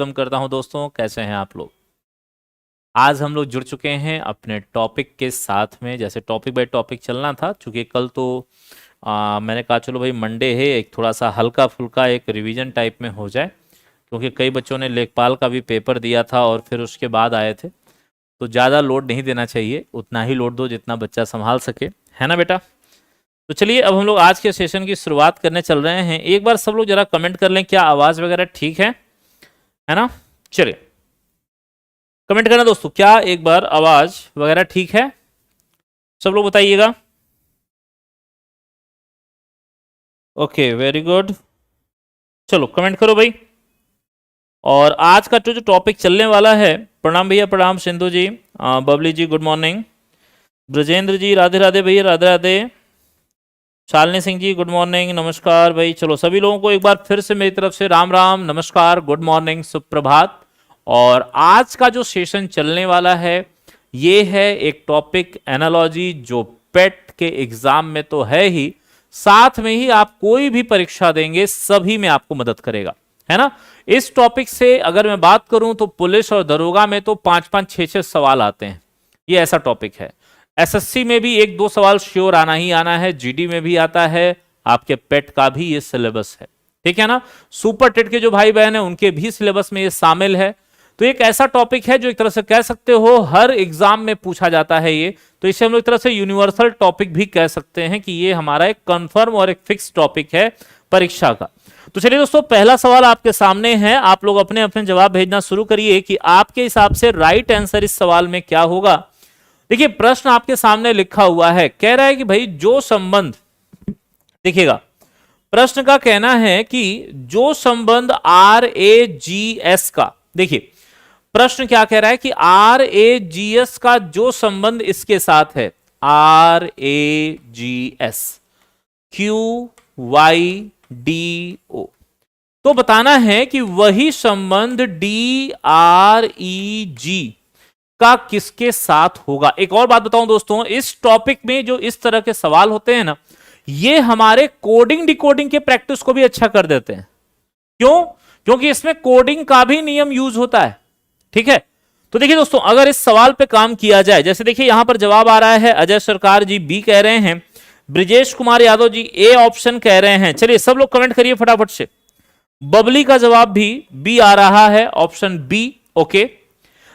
Welcome करता हूं दोस्तों। कैसे हैं आप लोग? आज हम लोग जुड़ चुके हैं अपने टॉपिक के साथ में। जैसे टॉपिक बाय टॉपिक चलना था, चूंकि कल तो मैंने कहा चलो भाई मंडे है, एक थोड़ा सा हल्का फुल्का एक रिवीजन टाइप में हो जाए, क्योंकि कई बच्चों ने लेखपाल का भी पेपर दिया था और फिर उसके बाद आए थे। तो ज़्यादा लोड नहीं देना चाहिए, उतना ही लोड दो जितना बच्चा संभाल सके, है ना बेटा? तो चलिए अब हम लोग आज के सेशन की शुरुआत करने चल रहे हैं। एक बार सब लोग जरा कमेंट कर लें, क्या आवाज़ वगैरह ठीक है ना? चलिए कमेंट करना दोस्तों, क्या एक बार आवाज वगैरह ठीक है? सब लोग बताइएगा। Okay, very good. चलो कमेंट करो भाई। और आज का जो टॉपिक चलने वाला है, प्रणाम भैया, प्रणाम सिंधु जी, बबली जी गुड मॉर्निंग, ब्रजेंद्र जी राधे राधे भैया, राधे राधे, शालिनी सिंह जी गुड मॉर्निंग, नमस्कार भाई। चलो सभी लोगों को एक बार फिर से मेरी तरफ से राम राम, नमस्कार, गुड मॉर्निंग, सुप्रभात। और आज का जो सेशन चलने वाला है ये है एक टॉपिक एनालॉजी, जो पेट के एग्जाम में तो है ही, साथ में ही आप कोई भी परीक्षा देंगे सभी में आपको मदद करेगा, है ना? इस टॉपिक से अगर मैं बात करूं तो पुलिस और दरोगा में तो 5-5, 6-6 सवाल आते हैं। ये ऐसा टॉपिक है। एसएससी में भी 1-2 सवाल श्योर आना ही आना है, जीडी में भी आता है, आपके पेट का भी ये सिलेबस है, ठीक है ना? सुपर टेट के जो भाई बहन है उनके भी सिलेबस में ये शामिल है। तो एक ऐसा टॉपिक है जो एक तरह से कह सकते हो हर एग्जाम में पूछा जाता है ये, तो इसे हम लोग एक तरह से यूनिवर्सल टॉपिक भी कह सकते हैं कि ये हमारा एक कंफर्म और एक फिक्स टॉपिक है परीक्षा का। तो चलिए दोस्तों, पहला सवाल आपके सामने है, आप लोग अपने अपने जवाब भेजना शुरू करिए कि आपके हिसाब से राइट आंसर इस सवाल में क्या होगा। देखिए प्रश्न आपके सामने लिखा हुआ है, कह रहा है कि भाई जो संबंध, देखिएगा प्रश्न का कहना है कि जो संबंध RAGS का, देखिए प्रश्न क्या कह रहा है कि RAGS का जो संबंध इसके साथ है, RAGS QYDO, तो बताना है कि वही संबंध DREG का किसके साथ होगा। एक और बात बताऊं दोस्तों, इस टॉपिक में जो इस तरह के सवाल होते हैं ना, ये हमारे कोडिंग डिकोडिंग के प्रैक्टिस को भी अच्छा कर देते हैं। क्यों? क्योंकि इसमें कोडिंग का भी नियम यूज होता है, ठीक है? तो देखिए दोस्तों, अगर इस सवाल पे काम किया जाए, जैसे देखिए यहां पर जवाब आ रहा है, अजय सरकार जी बी कह रहे हैं, ब्रिजेश कुमार यादव जी ए ऑप्शन कह रहे हैं। चलिए सब लोग कमेंट करिए फटाफट से। बबली का जवाब भी बी आ रहा है, ऑप्शन बी। ओके,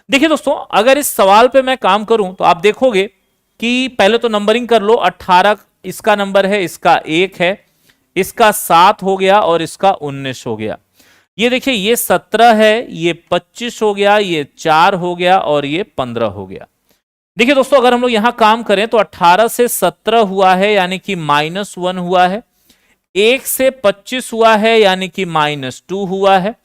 देखिए दोस्तों, अगर इस सवाल पे मैं काम करूं तो आप देखोगे कि पहले तो नंबरिंग कर लो। 18 इसका नंबर है, इसका 1 है, इसका 7 हो गया और इसका 19 हो गया। ये देखिए ये 17 है, ये 25 हो गया, ये 4 हो गया और ये 15 हो गया। देखिए दोस्तों, अगर हम लोग यहां काम करें तो 18 से 17 हुआ है यानी कि -1 हुआ है, 1 से 25 हुआ है यानी कि -2 हुआ है,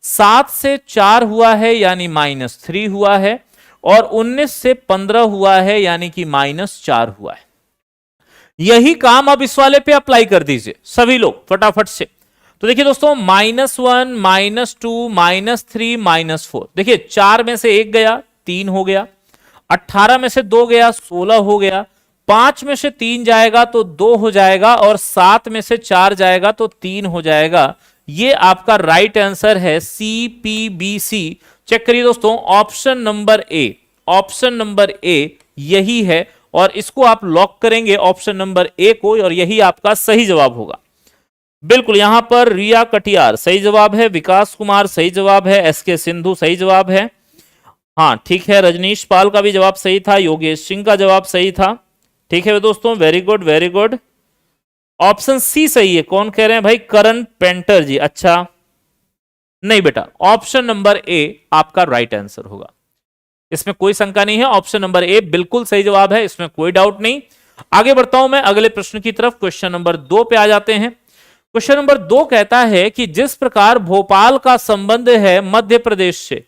7 से 4 हुआ है यानी -3 हुआ है, और 19 से 15 हुआ है यानी कि -4 हुआ है। यही काम अब इस वाले पे अप्लाई कर दीजिए सभी लोग फटाफट से। तो देखिए दोस्तों, -1, -2, -3, -4, देखिए 4 में से 1 गया 3 हो गया, 18 में से 2 गया 16 हो गया, 5 में से 3 जाएगा तो 2 हो जाएगा, और 7 में से 4 जाएगा तो 3 हो जाएगा। ये आपका राइट आंसर है CPBC। चेक करिए दोस्तों, option number A, option number A यही है, और इसको आप लॉक करेंगे ऑप्शन नंबर ए को, और यही आपका सही जवाब होगा। बिल्कुल, यहां पर रिया कटियार सही जवाब है, विकास कुमार सही जवाब है, SK सिंधु सही जवाब है, हाँ ठीक है, रजनीश पाल का भी जवाब सही था, योगेश सिंह का जवाब सही था, ठीक है दोस्तों, very good very good. Option C सही है। कौन कह रहे हैं भाई? करण पेंटर जी। अच्छा नहीं बेटा, ऑप्शन नंबर ए आपका राइट आंसर होगा, इसमें कोई शंका नहीं है, ऑप्शन नंबर ए बिल्कुल सही जवाब है, इसमें कोई डाउट नहीं। आगे बढ़ता हूं मैं अगले प्रश्न की तरफ। क्वेश्चन नंबर 2 पे आ जाते हैं। क्वेश्चन नंबर 2 कहता है कि जिस प्रकार भोपाल का संबंध है मध्य प्रदेश से,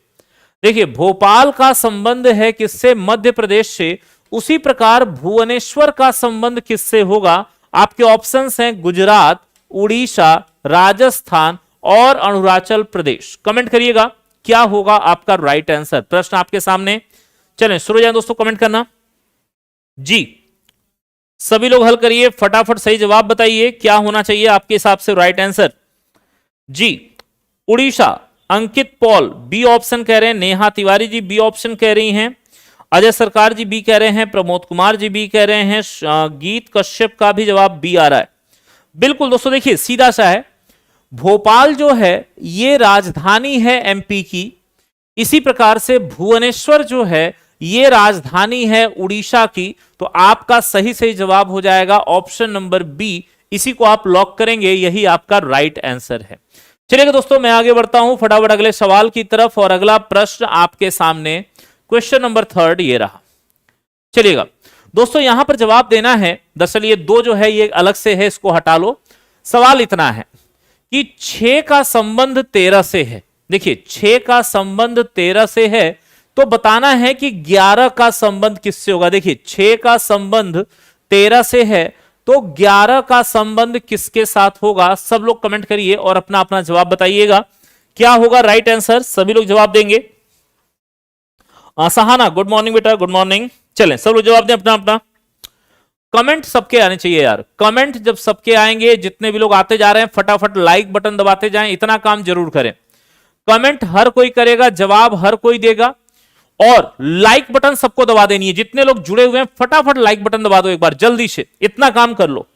देखिए भोपाल का संबंध है किससे? मध्य प्रदेश से, उसी प्रकार भुवनेश्वर का संबंध किससे होगा? आपके ऑप्शंस हैं गुजरात, उड़ीसा, राजस्थान और अरुणाचल प्रदेश। कमेंट करिएगा क्या होगा आपका राइट आंसर। प्रश्न आपके सामने, चलें शुरू हो जाए दोस्तों कमेंट करना जी। सभी लोग हल करिए फटाफट, सही जवाब बताइए क्या होना चाहिए आपके हिसाब से right answer ji. Orissa, Ankit Paul B option कह रहे हैं, नेहा तिवारी जी बी ऑप्शन कह रही हैं, अजय सरकार जी बी कह रहे हैं, प्रमोद कुमार जी बी कह रहे हैं, गीत कश्यप का भी जवाब बी आ रहा है। बिल्कुल दोस्तों, देखिए सीधा सा है, भोपाल जो है ये राजधानी है एमपी की, इसी प्रकार से भुवनेश्वर जो है ये राजधानी है उड़ीसा की। तो आपका सही सही जवाब हो जाएगा ऑप्शन नंबर बी, इसी को आप लॉक करेंगे, यही आपका राइट आंसर है। चलिएगा दोस्तों, मैं आगे बढ़ता हूं फटाफट अगले सवाल की तरफ, और अगला प्रश्न आपके सामने क्वेश्चन नंबर 3 ये रहा। चलिएगा दोस्तों, यहां पर जवाब देना है, दरअसल ये 2 जो है ये अलग से है, इसको हटा लो। सवाल इतना है कि 6 का संबंध 13 से है। देखिए 6 का संबंध 13 से है, तो बताना है कि 11 का संबंध किससे होगा। देखिए 6 का संबंध 13 से है, तो 11 का संबंध किसके साथ होगा। सब लोग कमेंट करिए और अपना अपना जवाब बताइएगा, क्या होगा राइट आंसर। सभी लोग जवाब देंगे। सहाना गुड मॉर्निंग बेटा, गुड मॉर्निंग। चलें सब लोग जवाब दें अपना अपना। कमेंट सबके आने चाहिए यार, कमेंट जब सबके आएंगे, जितने भी लोग आते जा रहे हैं फटाफट लाइक बटन दबाते जाएं, इतना काम जरूर करें। कमेंट हर कोई करेगा, जवाब हर कोई देगा, और लाइक बटन सबको दबा देनी है। जितने लोग जुड़े हुए हैं फटाफट लाइक बटन दबा दो एक बार जल्दी से, इतना काम कर लो।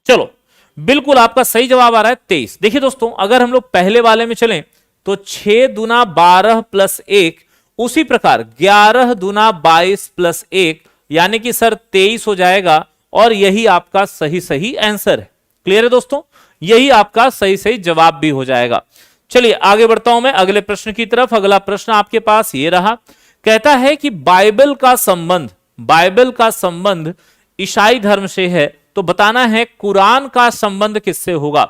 चलो बिल्कुल आपका सही जवाब आ रहा है 23। देखिए दोस्तों, अगर हम लोग पहले वाले में चलें तो 6 दूना 12 प्लस 1, उसी प्रकार 11 दूना 22 प्लस 1, यानी कि सर 23 हो जाएगा, और यही आपका सही सही आंसर है। क्लियर है दोस्तों, यही आपका सही सही जवाब भी हो जाएगा। चलिए आगे बढ़ता हूं मैं अगले प्रश्न की तरफ। अगला प्रश्न आपके पास ये रहा, कहता है कि बाइबल का संबंध ईसाई धर्म से है, तो बताना है कुरान का संबंध किससे होगा।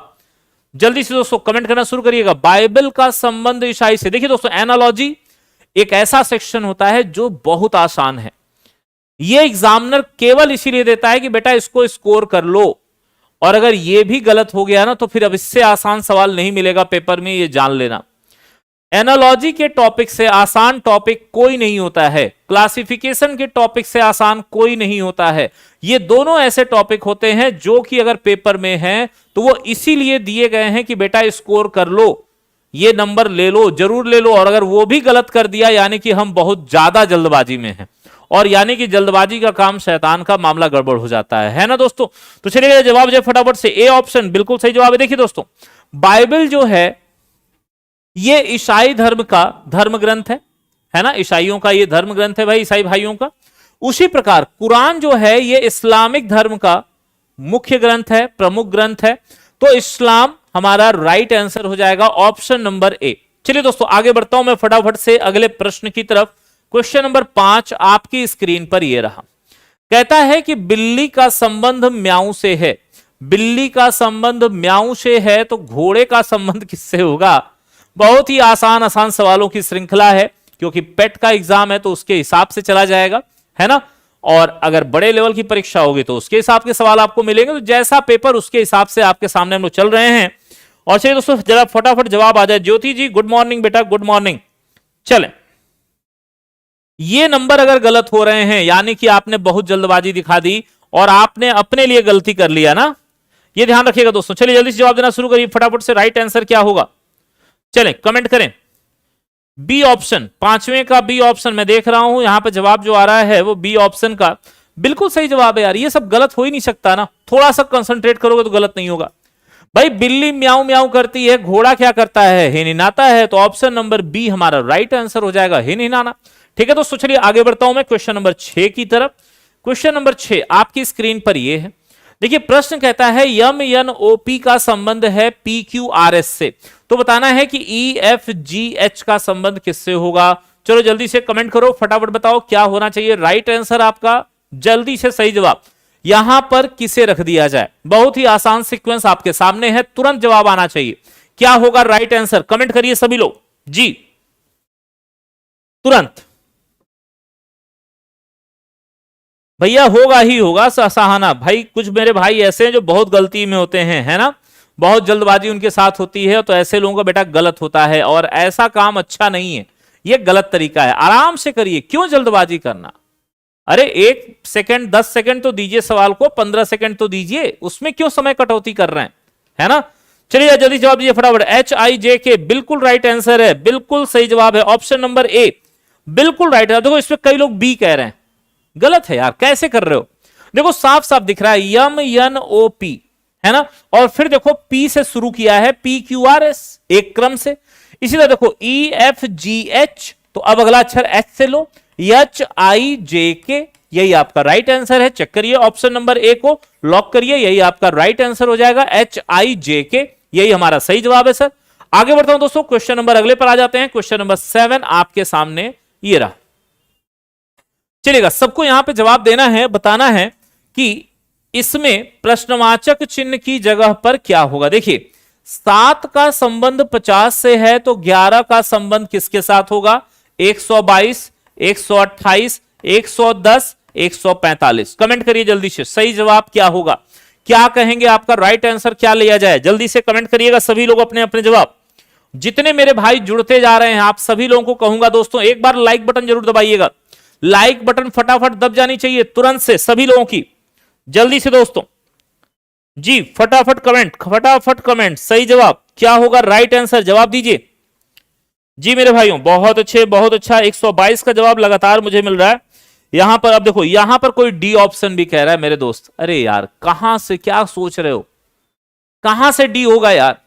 जल्दी से दोस्तों कमेंट करना शुरू करिएगा। बाइबल का संबंध ईसाई से। देखिए दोस्तों, एनालॉजी एक ऐसा सेक्शन होता है जो बहुत आसान है, यह एग्जामिनर केवल इसीलिए देता है कि बेटा इसको स्कोर कर लो, और अगर यह भी गलत हो गया ना तो फिर अब इससे आसान सवाल नहीं मिलेगा पेपर में, यह जान लेना। एनालॉजी के टॉपिक से आसान टॉपिक कोई नहीं होता है, क्लासिफिकेशन के टॉपिक से आसान कोई नहीं होता है। ये दोनों ऐसे टॉपिक होते हैं जो कि अगर पेपर में हैं तो वो इसीलिए दिए गए हैं कि बेटा स्कोर कर लो, ये नंबर ले लो, जरूर ले लो। और अगर वो भी गलत कर दिया यानी कि हम बहुत ज्यादा जल्दबाजी में हैं, और यानी कि जल्दबाजी का काम शैतान का, मामला गड़बड़ हो जाता है ना दोस्तों। तो चलिए जवाब जो फटाफट से, ए ऑप्शन बिल्कुल सही जवाब है। देखिए दोस्तों, बाइबल जो है ये ईसाई धर्म का धर्म ग्रंथ है ना, ईसाइयों का ये धर्म ग्रंथ है भाई, ईसाई भाइयों का। उसी प्रकार कुरान जो है ये इस्लामिक धर्म का मुख्य ग्रंथ है, प्रमुख ग्रंथ है। तो इस्लाम हमारा राइट आंसर हो जाएगा ऑप्शन नंबर ए। चलिए दोस्तों आगे बढ़ता हूं मैं फटाफट से अगले प्रश्न की तरफ। क्वेश्चन नंबर 5 आपकी स्क्रीन पर यह रहा, कहता है कि बिल्ली का संबंध म्याऊ से है। बिल्ली का संबंध म्याऊ से है, तो घोड़े का संबंध किससे होगा। बहुत ही आसान आसान सवालों की श्रृंखला है, क्योंकि पेट का एग्जाम है तो उसके हिसाब से चला जाएगा, है ना। और अगर बड़े लेवल की परीक्षा होगी तो उसके हिसाब के सवाल आपको मिलेंगे। तो जैसा पेपर उसके हिसाब से आपके सामने हम लोग चल रहे हैं। और चलिए दोस्तों जरा फटाफट जवाब आ जाए। ज्योति जी गुड मॉर्निंग बेटा, गुड मॉर्निंग। चलें, ये नंबर अगर गलत हो रहे हैं यानी कि आपने बहुत जल्दबाजी दिखा दी और आपने अपने लिए गलती कर लिया ना, ये ध्यान रखिएगा दोस्तों। चलिए जल्दी से जवाब देना शुरू करिए फटाफट से। राइट आंसर क्या होगा, चलें कमेंट करें। बी ऑप्शन, 5वें का बी ऑप्शन मैं देख रहा हूं यहां पे जवाब जो आ रहा है वो बी ऑप्शन का बिल्कुल सही जवाब है यार। ये सब गलत हो ही नहीं सकता ना, थोड़ा सा कंसंट्रेट करोगे तो गलत नहीं होगा भाई। बिल्ली म्याऊ म्याऊ करती है, घोड़ा क्या करता है, हिनहिनाता है। तो ऑप्शन नंबर बी हमारा राइट आंसर हो जाएगा, हिनहिनाना। ठीक है दोस्तों, चलिए आगे बढ़ता हूं मैं क्वेश्चन नंबर 6 की तरफ। क्वेश्चन नंबर 6 आपकी स्क्रीन पर यह है। देखिए प्रश्न कहता है यम एन ओ पी का संबंध है पी क्यू आर एस से, तो बताना है कि ई एफ जी एच का संबंध किससे होगा। चलो जल्दी से कमेंट करो, फटाफट बताओ क्या होना चाहिए राइट आंसर आपका। जल्दी से सही जवाब यहां पर किसे रख दिया जाए। बहुत ही आसान सीक्वेंस आपके सामने है, तुरंत जवाब आना चाहिए। क्या होगा राइट आंसर, कमेंट करिए सभी लोग जी, तुरंत भैया। होगा ही होगा सहाना भाई। कुछ मेरे भाई ऐसे हैं जो बहुत गलती में होते हैं, है ना, बहुत जल्दबाजी उनके साथ होती है। तो ऐसे लोगों का बेटा गलत होता है, और ऐसा काम अच्छा नहीं है, यह गलत तरीका है। आराम से करिए, क्यों जल्दबाजी करना। अरे 1 सेकंड 10 सेकंड तो दीजिए सवाल को, 15 सेकंड तो दीजिए, उसमें क्यों समय कटौती कर रहे हैं, है ना। चलिए जल्दी जवाब दीजिए फटाफट। HIJK बिल्कुल राइट आंसर है, बिल्कुल सही जवाब है, ऑप्शन नंबर ए बिल्कुल राइट है। देखो इसमें कई लोग बी कह रहे हैं, गलत है यार, कैसे कर रहे हो? देखो साफ साफ दिख रहा है YMNOP है ना, और फिर देखो P से शुरू किया है, PQRS एक क्रम से। इसी तरह देखो EFGH, तो अब अगला अक्षर H से लो, HIJK, यही आपका राइट आंसर है। चेक करिए ऑप्शन नंबर ए को लॉक करिए, यही आपका राइट आंसर हो जाएगा, HIJK, यही हमारा सही जवाब है सर। आगे बढ़ता हूं दोस्तों, क्वेश्चन नंबर अगले पर आ जाते हैं। क्वेश्चन नंबर 7 आपके सामने ये रहा। चलिएगा, सबको यहां पे जवाब देना है, बताना है कि इसमें प्रश्नवाचक चिन्ह की जगह पर क्या होगा। देखिए 7 का संबंध 50 से है, तो 11 का संबंध किसके साथ होगा? 122, 128, 110, 145। कमेंट करिए जल्दी से, सही जवाब क्या होगा, क्या कहेंगे, आपका राइट आंसर क्या लिया जाए? जल्दी से कमेंट करिएगा सभी लोग अपने अपने जवाब। जितने मेरे भाई जुड़ते जा रहे हैं, आप सभी लोगों को कहूंगा दोस्तों, एक बार लाइक बटन जरूर दबाइएगा। लाइक बटन फटाफट दब जानी चाहिए तुरंत से सभी लोगों की, जल्दी से दोस्तों जी, फटाफट कमेंट, फटाफट कमेंट। सही जवाब क्या होगा, राइट आंसर जवाब दीजिए जी मेरे भाइयों। बहुत अच्छे, बहुत अच्छा, 122 का जवाब लगातार मुझे मिल रहा है यहां पर। अब देखो यहां पर कोई डी ऑप्शन भी कह रहा है मेरे दोस्त। अरे यार कहां से क्या सोच रहे हो, कहां से डी होगा यार?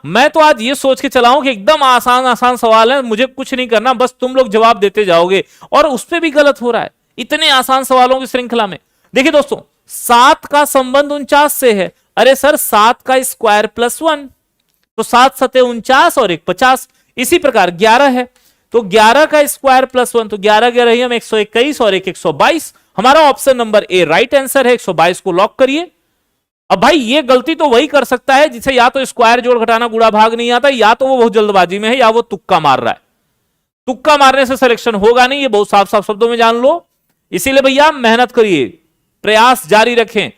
मैं तो आज ये सोच के चला हूं कि एकदम आसान आसान सवाल है, मुझे कुछ नहीं करना, बस तुम लोग जवाब देते जाओगे, और उस पर भी गलत हो रहा है इतने आसान सवालों की श्रृंखला में। देखिए दोस्तों 7 का संबंध 49 से है। अरे सर 7 का स्क्वायर प्लस 1, तो 7 सते 49 और 1 50। इसी प्रकार 11 है, तो 11 का स्क्वायर प्लस 1, तो 11 11 हम 121 और 1 122। हमारा option number A right answer है, 122 को लॉक करिए। अब भाई ये गलती तो वही कर सकता है जिसे या तो स्क्वायर जोड़ घटाना गुणा भाग नहीं आता, या तो वो बहुत जल्दबाजी में है, या वो तुक्का मार रहा है। तुक्का मारने से सिलेक्शन होगा नहीं, ये बहुत साफ साफ शब्दों में जान लो। इसीलिए भैया मेहनत करिए, प्रयास जारी रखें,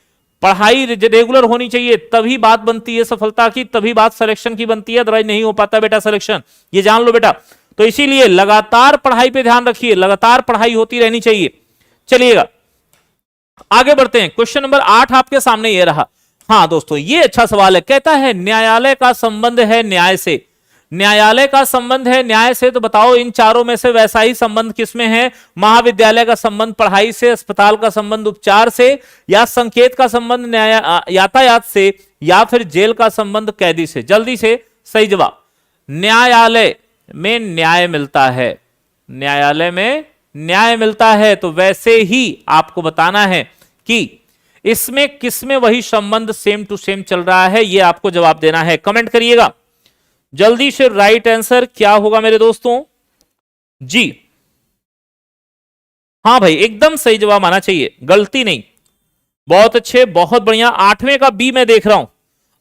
पढ़ाई रेगुलर होनी चाहिए, तभी बात बनती है सफलता की, तभी बात सिलेक्शन की बनती है, अदरवाइज नहीं हो पाता बेटा सिलेक्शन, ये जान लो बेटा। तो इसीलिए लगातार पढ़ाई पे ध्यान रखिए, लगातार पढ़ाई होती रहनी चाहिए। चलिएगा आगे बढ़ते हैं, क्वेश्चन नंबर 8 आपके सामने ये रहा। हाँ दोस्तों ये अच्छा सवाल है, कहता है न्यायालय का संबंध है न्याय से। न्यायालय का संबंध है न्याय से, तो बताओ इन चारों में से वैसा ही संबंध किसमें है? महाविद्यालय का संबंध पढ़ाई से, अस्पताल का संबंध उपचार से, या संकेत का संबंध यातायात से, या फिर जेल का संबंध कैदी से। जल्दी से सही जवाब। न्यायालय में न्याय मिलता है, न्यायालय में न्याय मिलता है, तो वैसे ही आपको बताना है कि इसमें किसमें वही संबंध सेम टू सेम चल रहा है, यह आपको जवाब देना है। कमेंट करिएगा जल्दी से, राइट आंसर क्या होगा मेरे दोस्तों जी? हाँ भाई एकदम सही जवाब आना चाहिए, गलती नहीं। बहुत अच्छे, बहुत बढ़िया। 8वें का बी मैं देख रहा हूं,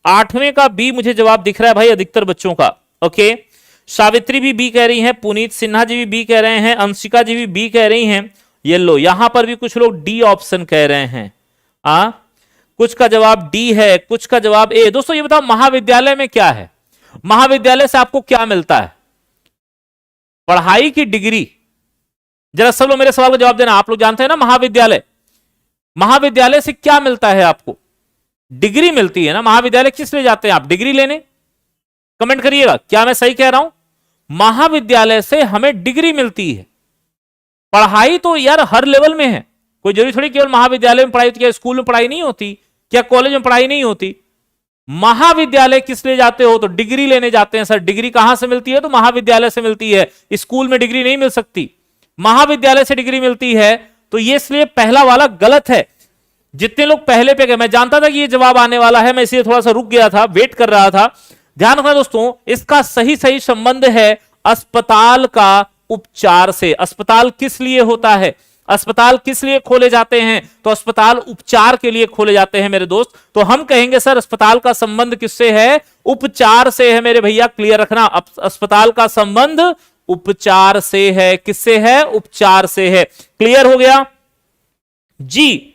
8वें का बी मुझे जवाब दिख रहा है भाई अधिकतर बच्चों का। ओके, सावित्री भी बी कह रही हैं, पुनीत सिन्हा जी भी बी कह रहे हैं, अंशिका जी भी बी कह रही हैं। येलो यहां पर भी कुछ लोग डी ऑप्शन कह रहे हैं। कुछ का जवाब डी है, कुछ का जवाब ए। दोस्तों ये बताओ महाविद्यालय में क्या है? महाविद्यालय से आपको क्या मिलता है? पढ़ाई की डिग्री। जरा सब लोग मेरे सवाल का जवाब देना। आप लोग जानते हैं ना महाविद्यालय, महाविद्यालय से क्या मिलता है आपको? डिग्री मिलती है ना। महाविद्यालय किस लिए जाते हैं आप? डिग्री लेने। कमेंट करिएगा क्या मैं सही कह रहा हूं? महाविद्यालय से हमें डिग्री मिलती है। पढ़ाई तो यार हर लेवल में है, कोई जरूरी थोड़ी केवल महाविद्यालय में पढ़ाई होती है, स्कूल में पढ़ाई नहीं होती क्या, कॉलेज में पढ़ाई नहीं होती? महाविद्यालय किस लिए जाते हो? तो डिग्री लेने जाते हैं। सर डिग्री कहां से मिलती है? तो महाविद्यालय से मिलती है, स्कूल में डिग्री नहीं मिल सकती, महाविद्यालय से डिग्री मिलती है। तो ये इसलिए पहला वाला गलत है। जितने लोग पहले पे गए, मैं जानता था कि ये जवाब आने वाला है, मैं इसलिए थोड़ा सा रुक गया था, वेट कर रहा था। ध्यान रखना दोस्तों, इसका सही सही संबंध है अस्पताल का उपचार से। अस्पताल किस लिए होता है? अस्पताल किस लिए खोले जाते हैं? तो अस्पताल उपचार के लिए खोले जाते हैं मेरे दोस्त। तो हम कहेंगे सर अस्पताल का संबंध किससे है? उपचार से है मेरे भैया, क्लियर रखना। अस्पताल का संबंध उपचार से है। किससे है? उपचार से है। क्लियर हो गया जी?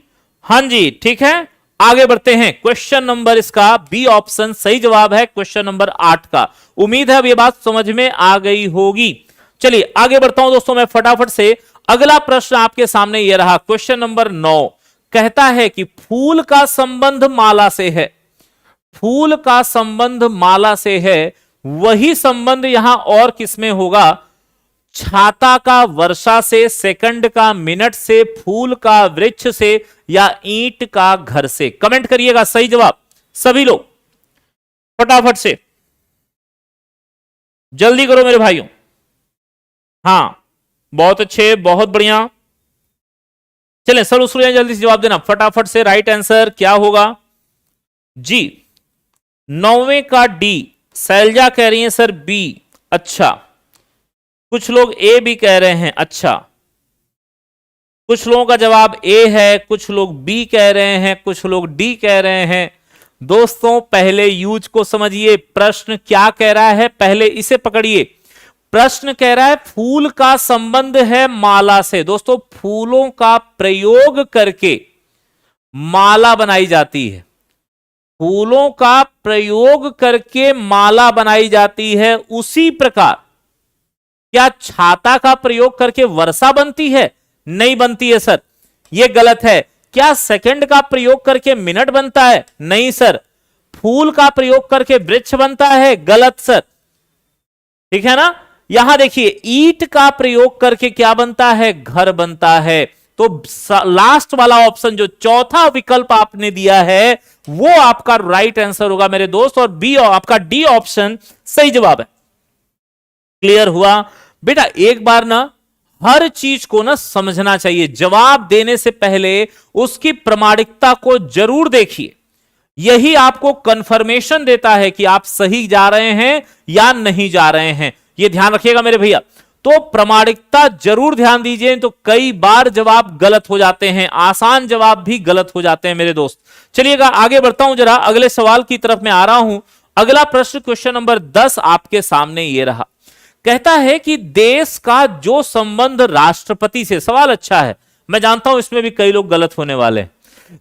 हां जी ठीक है, आगे बढ़ते हैं। क्वेश्चन नंबर इसका बी ऑप्शन सही जवाब है, क्वेश्चन नंबर 8 का। उम्मीद है अब ये बात समझ में आ गई होगी। चलिए आगे बढ़ता हूं दोस्तों मैं फटाफट से। अगला प्रश्न आपके सामने यह रहा, क्वेश्चन नंबर 9 कहता है कि फूल का संबंध माला से है। फूल का संबंध माला से है, वही संबंध यहां और किसमें होगा? छाता का वर्षा से, सेकंड का मिनट से, फूल का वृक्ष से, या ईंट का घर से। कमेंट करिएगा सही जवाब सभी लोग फटाफट से, जल्दी करो मेरे भाइयों। हां बहुत अच्छे, बहुत बढ़िया। चलें सर उस जल्दी से जवाब देना फटाफट से। राइट आंसर क्या होगा जी? 9वें का डी। शैलजा कह रही है सर बी। अच्छा, कुछ लोग ए भी कह रहे हैं। अच्छा, कुछ लोगों का जवाब ए है, कुछ लोग बी कह रहे हैं, कुछ लोग डी कह रहे हैं। दोस्तों पहले यूज को समझिए, प्रश्न क्या कह रहा है पहले इसे पकड़िए। प्रश्न कह रहा है फूल का संबंध है माला से। दोस्तों फूलों का प्रयोग करके माला बनाई जाती है, फूलों का प्रयोग करके माला बनाई जाती है। उसी प्रकार क्या छाता का प्रयोग करके वर्षा बनती है? नहीं बनती है सर, यह गलत है। क्या सेकंड का प्रयोग करके मिनट बनता है? नहीं सर। फूल का प्रयोग करके वृक्ष बनता है? गलत सर। ठीक है ना? यहां देखिए ईंट का प्रयोग करके क्या बनता है? घर बनता है। तो लास्ट वाला ऑप्शन जो चौथा विकल्प आपने दिया है वो आपका राइट आंसर होगा मेरे दोस्त, और बी आपका डी ऑप्शन सही जवाब है। क्लियर हुआ बेटा? एक बार ना हर चीज को ना समझना चाहिए, जवाब देने से पहले उसकी प्रामाणिकता को जरूर देखिए। यही आपको कंफर्मेशन देता है कि आप सही जा रहे हैं या नहीं जा रहे हैं। यह ध्यान रखिएगा मेरे भैया। तो प्रामाणिकता जरूर ध्यान दीजिए, तो कई बार जवाब गलत हो जाते हैं, आसान जवाब भी गलत हो जाते हैं मेरे दोस्त। चलिएगा आगे बढ़ता हूं, जरा अगले सवाल की तरफ मैं आ रहा हूं। अगला प्रश्न क्वेश्चन नंबर 10 आपके सामने यह रहा। कहता है कि देश का जो संबंध राष्ट्रपति से, सवाल अच्छा है, मैं जानता हूं इसमें भी कई लोग गलत होने वाले हैं।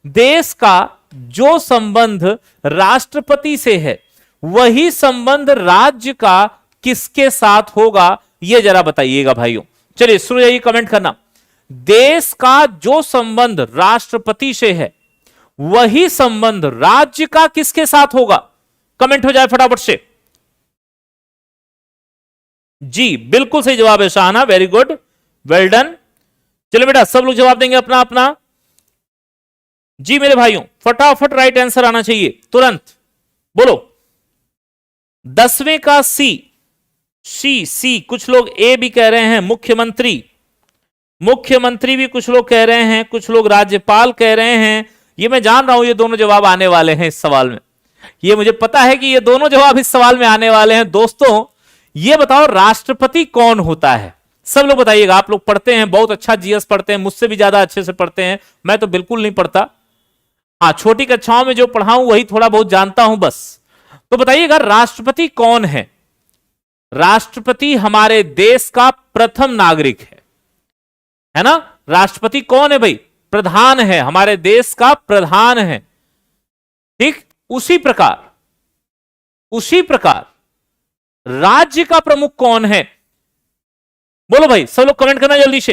देश का जो संबंध राष्ट्रपति से है वही संबंध राज्य का किसके साथ होगा? यह जरा बताइएगा भाइयों। चलिए शुरू जाइए कमेंट करना। देश का जो संबंध राष्ट्रपति से है वही संबंध राज्य का किसके साथ होगा? कमेंट हो जाए फटाफट से। जी बिल्कुल सही जवाब है शाहना, वेरी गुड, वेल डन। चलो बेटा सब लोग जवाब देंगे अपना अपना। जी मेरे भाइयों फटाफट राइट आंसर आना चाहिए तुरंत, बोलो। 10वें का सी। सी कुछ लोग ए भी कह रहे हैं, मुख्यमंत्री। मुख्यमंत्री भी कुछ लोग कह रहे हैं, कुछ लोग राज्यपाल कह रहे हैं। ये मैं जान रहा हूं ये दोनों जवाब आने वाले हैं इस सवाल में, ये मुझे पता है कि ये दोनों जवाब इस सवाल में आने वाले हैं। दोस्तों ये बताओ राष्ट्रपति कौन होता है? सब लोग बताइएगा। आप लोग पढ़ते हैं, बहुत अच्छा जीएस पढ़ते हैं, मुझसे भी ज्यादा अच्छे से पढ़ते हैं, मैं तो बिल्कुल नहीं पढ़ता। हाँ छोटी कक्षाओं में जो पढ़ाऊं वही थोड़ा बहुत जानता हूं बस। तो बताइएगा राष्ट्रपति कौन है? राष्ट्रपति हमारे देश का प्रथम नागरिक है ना? राष्ट्रपति कौन है भाई? प्रधान है, हमारे देश का प्रधान है। ठीक, उसी प्रकार राज्य का प्रमुख कौन है? बोलो भाई सब लोग कमेंट करना जल्दी से।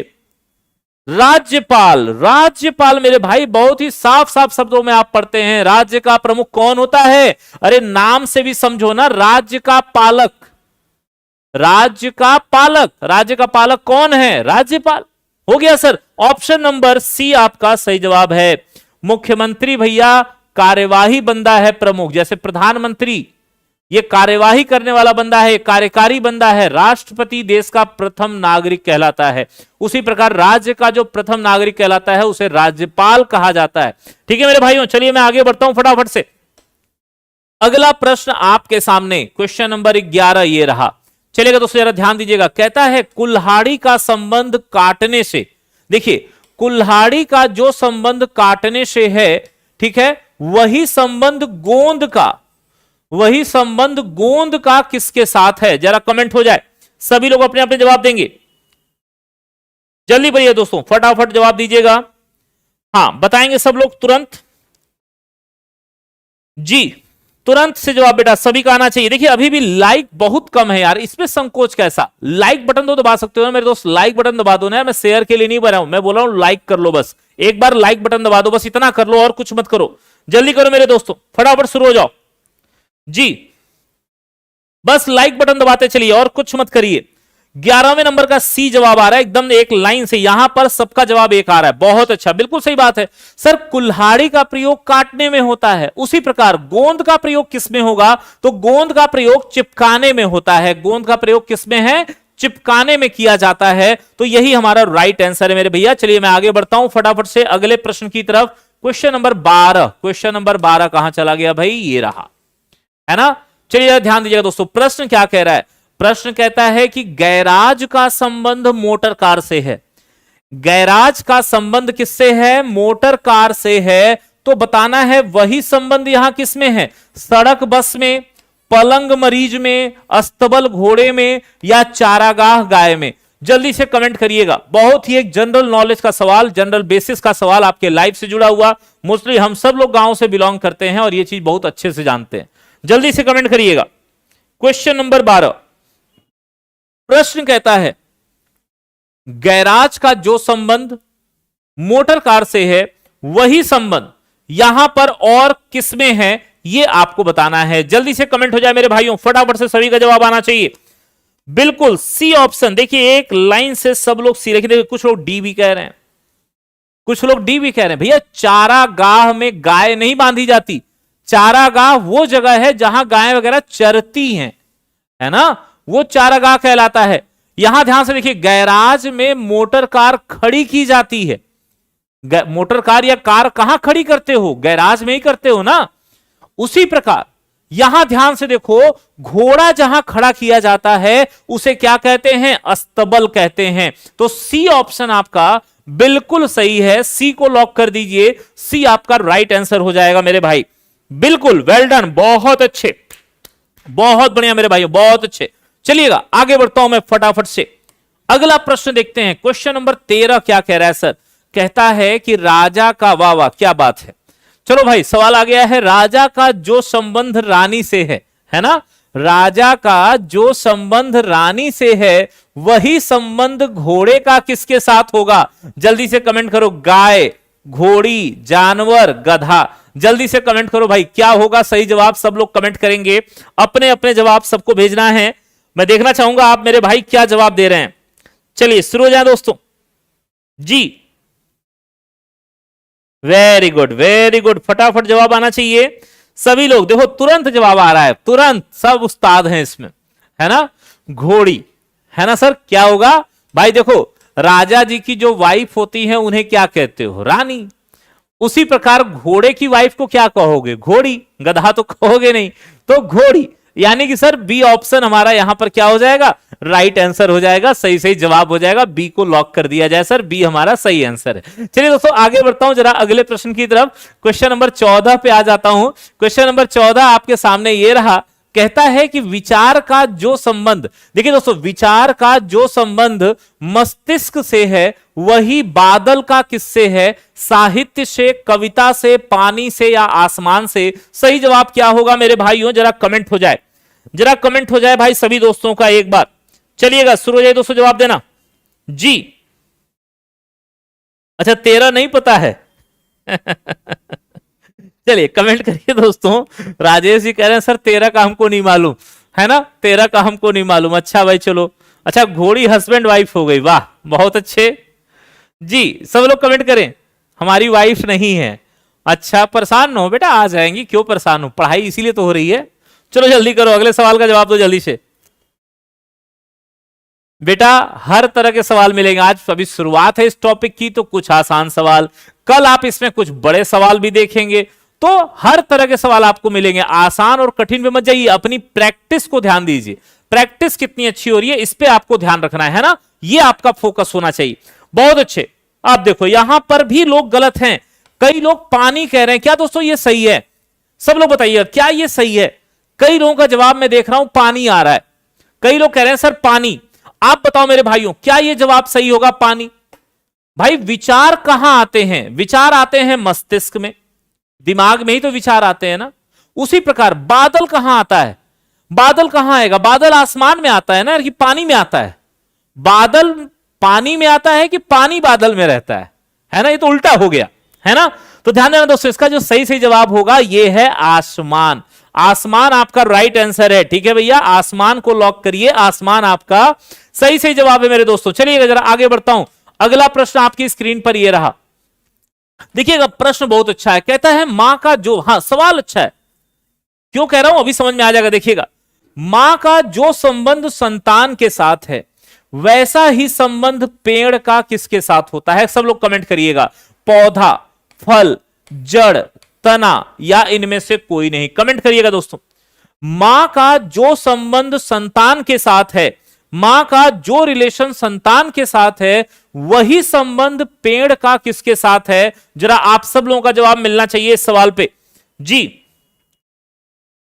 राज्यपाल। राज्यपाल मेरे भाई बहुत ही साफ साफ शब्दों में आप पढ़ते हैं। राज्य का प्रमुख कौन होता है? अरे नाम से भी समझो ना, राज्य का पालक। राज्य का पालक, राज्य का पालक कौन है? राज्यपाल। हो गया सर, ऑप्शन नंबर सी आपका सही जवाब है। मुख्यमंत्री भैया कार्यवाही बंदा है प्रमुख, जैसे प्रधानमंत्री ये कार्यवाही करने वाला बंदा है, कार्यकारी बंदा है। राष्ट्रपति देश का प्रथम नागरिक कहलाता है। उसी प्रकार राज्य का जो प्रथम नागरिक कहलाता है उसे राज्यपाल कहा जाता है। ठीक है मेरे भाइयों, चलिए मैं आगे बढ़ता हूं फटाफट से। अगला प्रश्न आपके सामने क्वेश्चन नंबर 11 ये रहा। चलेगा दोस्तों जरा ध्यान दीजिएगा। कहता है कुल्हाड़ी का संबंध काटने से। देखिए कुल्हाड़ी का जो संबंध काटने से है, ठीक है, वही संबंध गोंद का किसके साथ है? जरा कमेंट हो जाए, सभी लोग अपने अपने जवाब देंगे। जल्दी बढ़िए दोस्तों फटाफट जवाब दीजिएगा। हां बताएंगे सब लोग तुरंत। जी तुरंत से जवाब बेटा सभी का आना चाहिए। देखिए अभी भी लाइक बहुत कम है यार, इसमें संकोच कैसा? लाइक बटन तो दबा सकते हो ना मेरे दोस्त, लाइक बटन दबा दो ना। मैं शेयर के लिए नहीं बना हूं, मैं बोल रहा हूं लाइक कर लो, बस एक बार लाइक बटन दबा दो, बस इतना कर लो और कुछ मत करो। जल्दी करो मेरे दोस्तों फटाफट शुरू हो जाओ। जी, बस लाइक बटन दबाते चलिए और कुछ मत करिए। 11वें नंबर का सी जवाब आ रहा है एकदम एक लाइन से, यहां पर सबका जवाब एक आ रहा है, बहुत अच्छा, बिल्कुल सही बात है सर। कुल्हाड़ी का प्रयोग काटने में होता है, उसी प्रकार गोंद का प्रयोग किसमें होगा, तो गोंद का प्रयोग चिपकाने में होता है। गोंद का प्रयोग किसमें है, चिपकाने में किया जाता है। तो यही हमारा राइट आंसर है मेरे भैया। चलिए मैं आगे बढ़ता हूं फटाफट से अगले प्रश्न की तरफ। क्वेश्चन नंबर 12, क्वेश्चन नंबर 12 कहां चला गया भाई, ये रहा, है ना। चलिए ध्यान दीजिएगा दोस्तों, प्रश्न क्या कह रहा है, प्रश्न कहता है कि गैराज का संबंध मोटर कार से है। गैराज का संबंध किससे है, मोटर कार से है। तो बताना है वही संबंध यहां किसमें है, सड़क बस में, पलंग मरीज में, अस्तबल घोड़े में, या चारागाह गाय में। जल्दी से कमेंट करिएगा। बहुत ही एक जनरल नॉलेज का सवाल, जनरल बेसिस का सवाल, आपके लाइफ से जुड़ा हुआ। मोस्टली हम सब लोग गांव से बिलोंग करते हैं और ये चीज बहुत अच्छे से जानते हैं। जल्दी से कमेंट करिएगा। क्वेश्चन नंबर 12, प्रश्न कहता है गैराज का जो संबंध मोटर कार से है वही संबंध यहां पर और किसमें है, यह आपको बताना है। जल्दी से कमेंट हो जाए मेरे भाइयों, फटाफट से सभी का जवाब आना चाहिए। बिल्कुल सी ऑप्शन, देखिए एक लाइन से सब लोग सी लिखे, देखिए कुछ लोग डी भी कह रहे हैं, कुछ लोग डी भी कह रहे हैं। भैया चारागाह में गाय नहीं बांधी जाती, चारागाह वो जगह है जहां गाय वगैरह चरती हैं, है ना, वो चारागाह कहलाता है। यहां ध्यान से देखिए, गैराज में मोटर कार खड़ी की जाती है। मोटर कार या कार कहां खड़ी करते हो, गैराज में ही करते हो ना। उसी प्रकार यहां ध्यान से देखो, घोड़ा जहां खड़ा किया जाता है उसे क्या कहते हैं, अस्तबल कहते हैं। तो सी ऑप्शन आपका बिल्कुल सही है, सी को लॉक कर दीजिए, सी आपका राइट आंसर हो जाएगा मेरे भाई। बिल्कुल वेल डन, बहुत अच्छे, बहुत बढ़िया मेरे भाइयों, बहुत अच्छे। चलिएगा आगे बढ़ता हूं मैं फटाफट से, अगला प्रश्न देखते हैं। क्वेश्चन नंबर 13 क्या कह रहा है सर, कहता है कि राजा का, वाह वाह क्या बात है। चलो भाई सवाल आ गया है, राजा का जो संबंध रानी से है ना, राजा का जो संबंध रानी से है वही संबंध घोड़े का किसके साथ होगा। जल्दी से कमेंट करो, गाय, घोड़ी, जानवर, गधा। जल्दी से कमेंट करो भाई, क्या होगा सही जवाब। सब लोग कमेंट करेंगे, अपने अपने जवाब सबको भेजना है। मैं देखना चाहूंगा आप मेरे भाई क्या जवाब दे रहे हैं। चलिए शुरू हो जाए दोस्तों जी। वेरी गुड वेरी गुड, फटाफट जवाब आना चाहिए सभी लोग। देखो तुरंत जवाब आ रहा है, तुरंत, सब उस्ताद हैं इसमें, है ना। घोड़ी, है ना सर, क्या होगा भाई। देखो राजा जी की जो वाइफ होती है उन्हें क्या कहते हो, रानी। उसी प्रकार घोड़े की वाइफ को क्या कहोगे, घोड़ी। गधा तो कहोगे नहीं, तो घोड़ी। यानी कि सर बी ऑप्शन हमारा यहां पर क्या हो जाएगा, राइट आंसर हो जाएगा, सही सही जवाब हो जाएगा। बी को लॉक कर दिया जाए सर, बी हमारा सही आंसर है। चलिए दोस्तों आगे बढ़ता हूं जरा अगले प्रश्न की तरफ। क्वेश्चन नंबर 14 पे आ जाता हूं। क्वेश्चन नंबर 14 आपके सामने ये रहा, कहता है कि विचार का जो संबंध, देखिए दोस्तों विचार का जो संबंध मस्तिष्क से है वही बादल का किससे है, साहित्य से, कविता से, पानी से, या आसमान से। सही जवाब क्या होगा मेरे भाइयों, जरा कमेंट हो जाए, जरा कमेंट हो जाए भाई सभी दोस्तों का एक बार। चलिएगा शुरू हो जाए दोस्तों, जवाब देना जी। अच्छा 13 नहीं पता है चलिए कमेंट करिए दोस्तों। राजेश जी कह रहे हैं सर 13 का हमको नहीं मालूम, है ना, 13 का हमको नहीं मालूम। अच्छा भाई चलो, अच्छा घोड़ी हस्बैंड वाइफ हो गई, वाह बहुत अच्छे जी। सब लोग कमेंट करें, हमारी वाइफ नहीं है। अच्छा परेशान न हो बेटा, आ जाएंगी, क्यों परेशान हो, पढ़ाई इसीलिए तो हो रही है। चलो जल्दी करो, अगले सवाल का जवाब दो जल्दी से बेटा। हर तरह के सवाल मिलेंगे, आज अभी शुरुआत है इस टॉपिक की, तो कुछ आसान सवाल, कल आप इसमें कुछ बड़े सवाल भी देखेंगे। तो हर तरह के सवाल आपको मिलेंगे, आसान और कठिन में मत जाइए। अपनी प्रैक्टिस को ध्यान दीजिए, प्रैक्टिस कितनी अच्छी हो रही है इस पे आपको ध्यान रखना है ना, ये आपका फोकस होना चाहिए। बहुत अच्छे। आप देखो यहां पर भी लोग गलत हैं, कई लोग पानी कह रहे हैं। क्या दोस्तों ये सही है, सब लोग बताइए क्या ये सही है। कई लोगों का जवाब मैं देख रहा हूं पानी आ रहा है, कई लोग कह रहे हैं सर पानी। आप बताओ मेरे भाइयों क्या ये जवाब सही होगा, पानी। भाई विचार कहां आते हैं, विचार आते हैं मस्तिष्क में, दिमाग में ही तो विचार आते हैं ना। उसी प्रकार बादल कहां आता है, बादल कहां आएगा, बादल आसमान में आता है ना, कि पानी में आता है। बादल पानी में आता है कि पानी बादल में रहता है ना, ये तो उल्टा हो गया, है ना। तो ध्यान देना दोस्तों, इसका जो सही सही जवाब होगा ये है आसमान। आसमान आपका राइट आंसर है। ठीक है भैया, आसमान को लॉक करिए, आसमान आपका सही सही जवाब है मेरे दोस्तों। चलिएगा जरा आगे बढ़ता हूं, अगला प्रश्न आपकी स्क्रीन पर ये रहा। देखिएगा प्रश्न बहुत अच्छा है, कहता है मां का जो, हाँ सवाल अच्छा है, क्यों कह रहा हूं अभी समझ में आ जाएगा। देखिएगा, मां का जो संबंध संतान के साथ है वैसा ही संबंध पेड़ का किसके साथ होता है? सब लोग कमेंट करिएगा। पौधा, फल, जड़, तना या इनमें से कोई नहीं, कमेंट करिएगा दोस्तों। मां का जो संबंध संतान के साथ है, मां का जो रिलेशन संतान के साथ है वही संबंध पेड़ का किसके साथ है? जरा आप सब लोगों का जवाब मिलना चाहिए इस सवाल पे जी,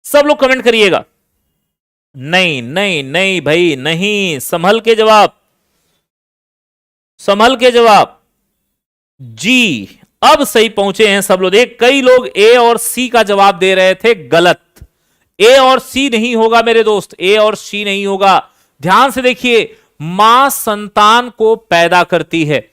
सब लोग कमेंट करिएगा। नहीं नहीं नहीं भाई नहीं, संभल के जवाब, संभल के जवाब जी। अब सही पहुंचे हैं सब लोग। देख कई लोग ए और सी का जवाब दे रहे थे, गलत। ए और सी नहीं होगा मेरे दोस्त, ए और सी नहीं होगा। ध्यान से देखिए, मां संतान को पैदा करती है,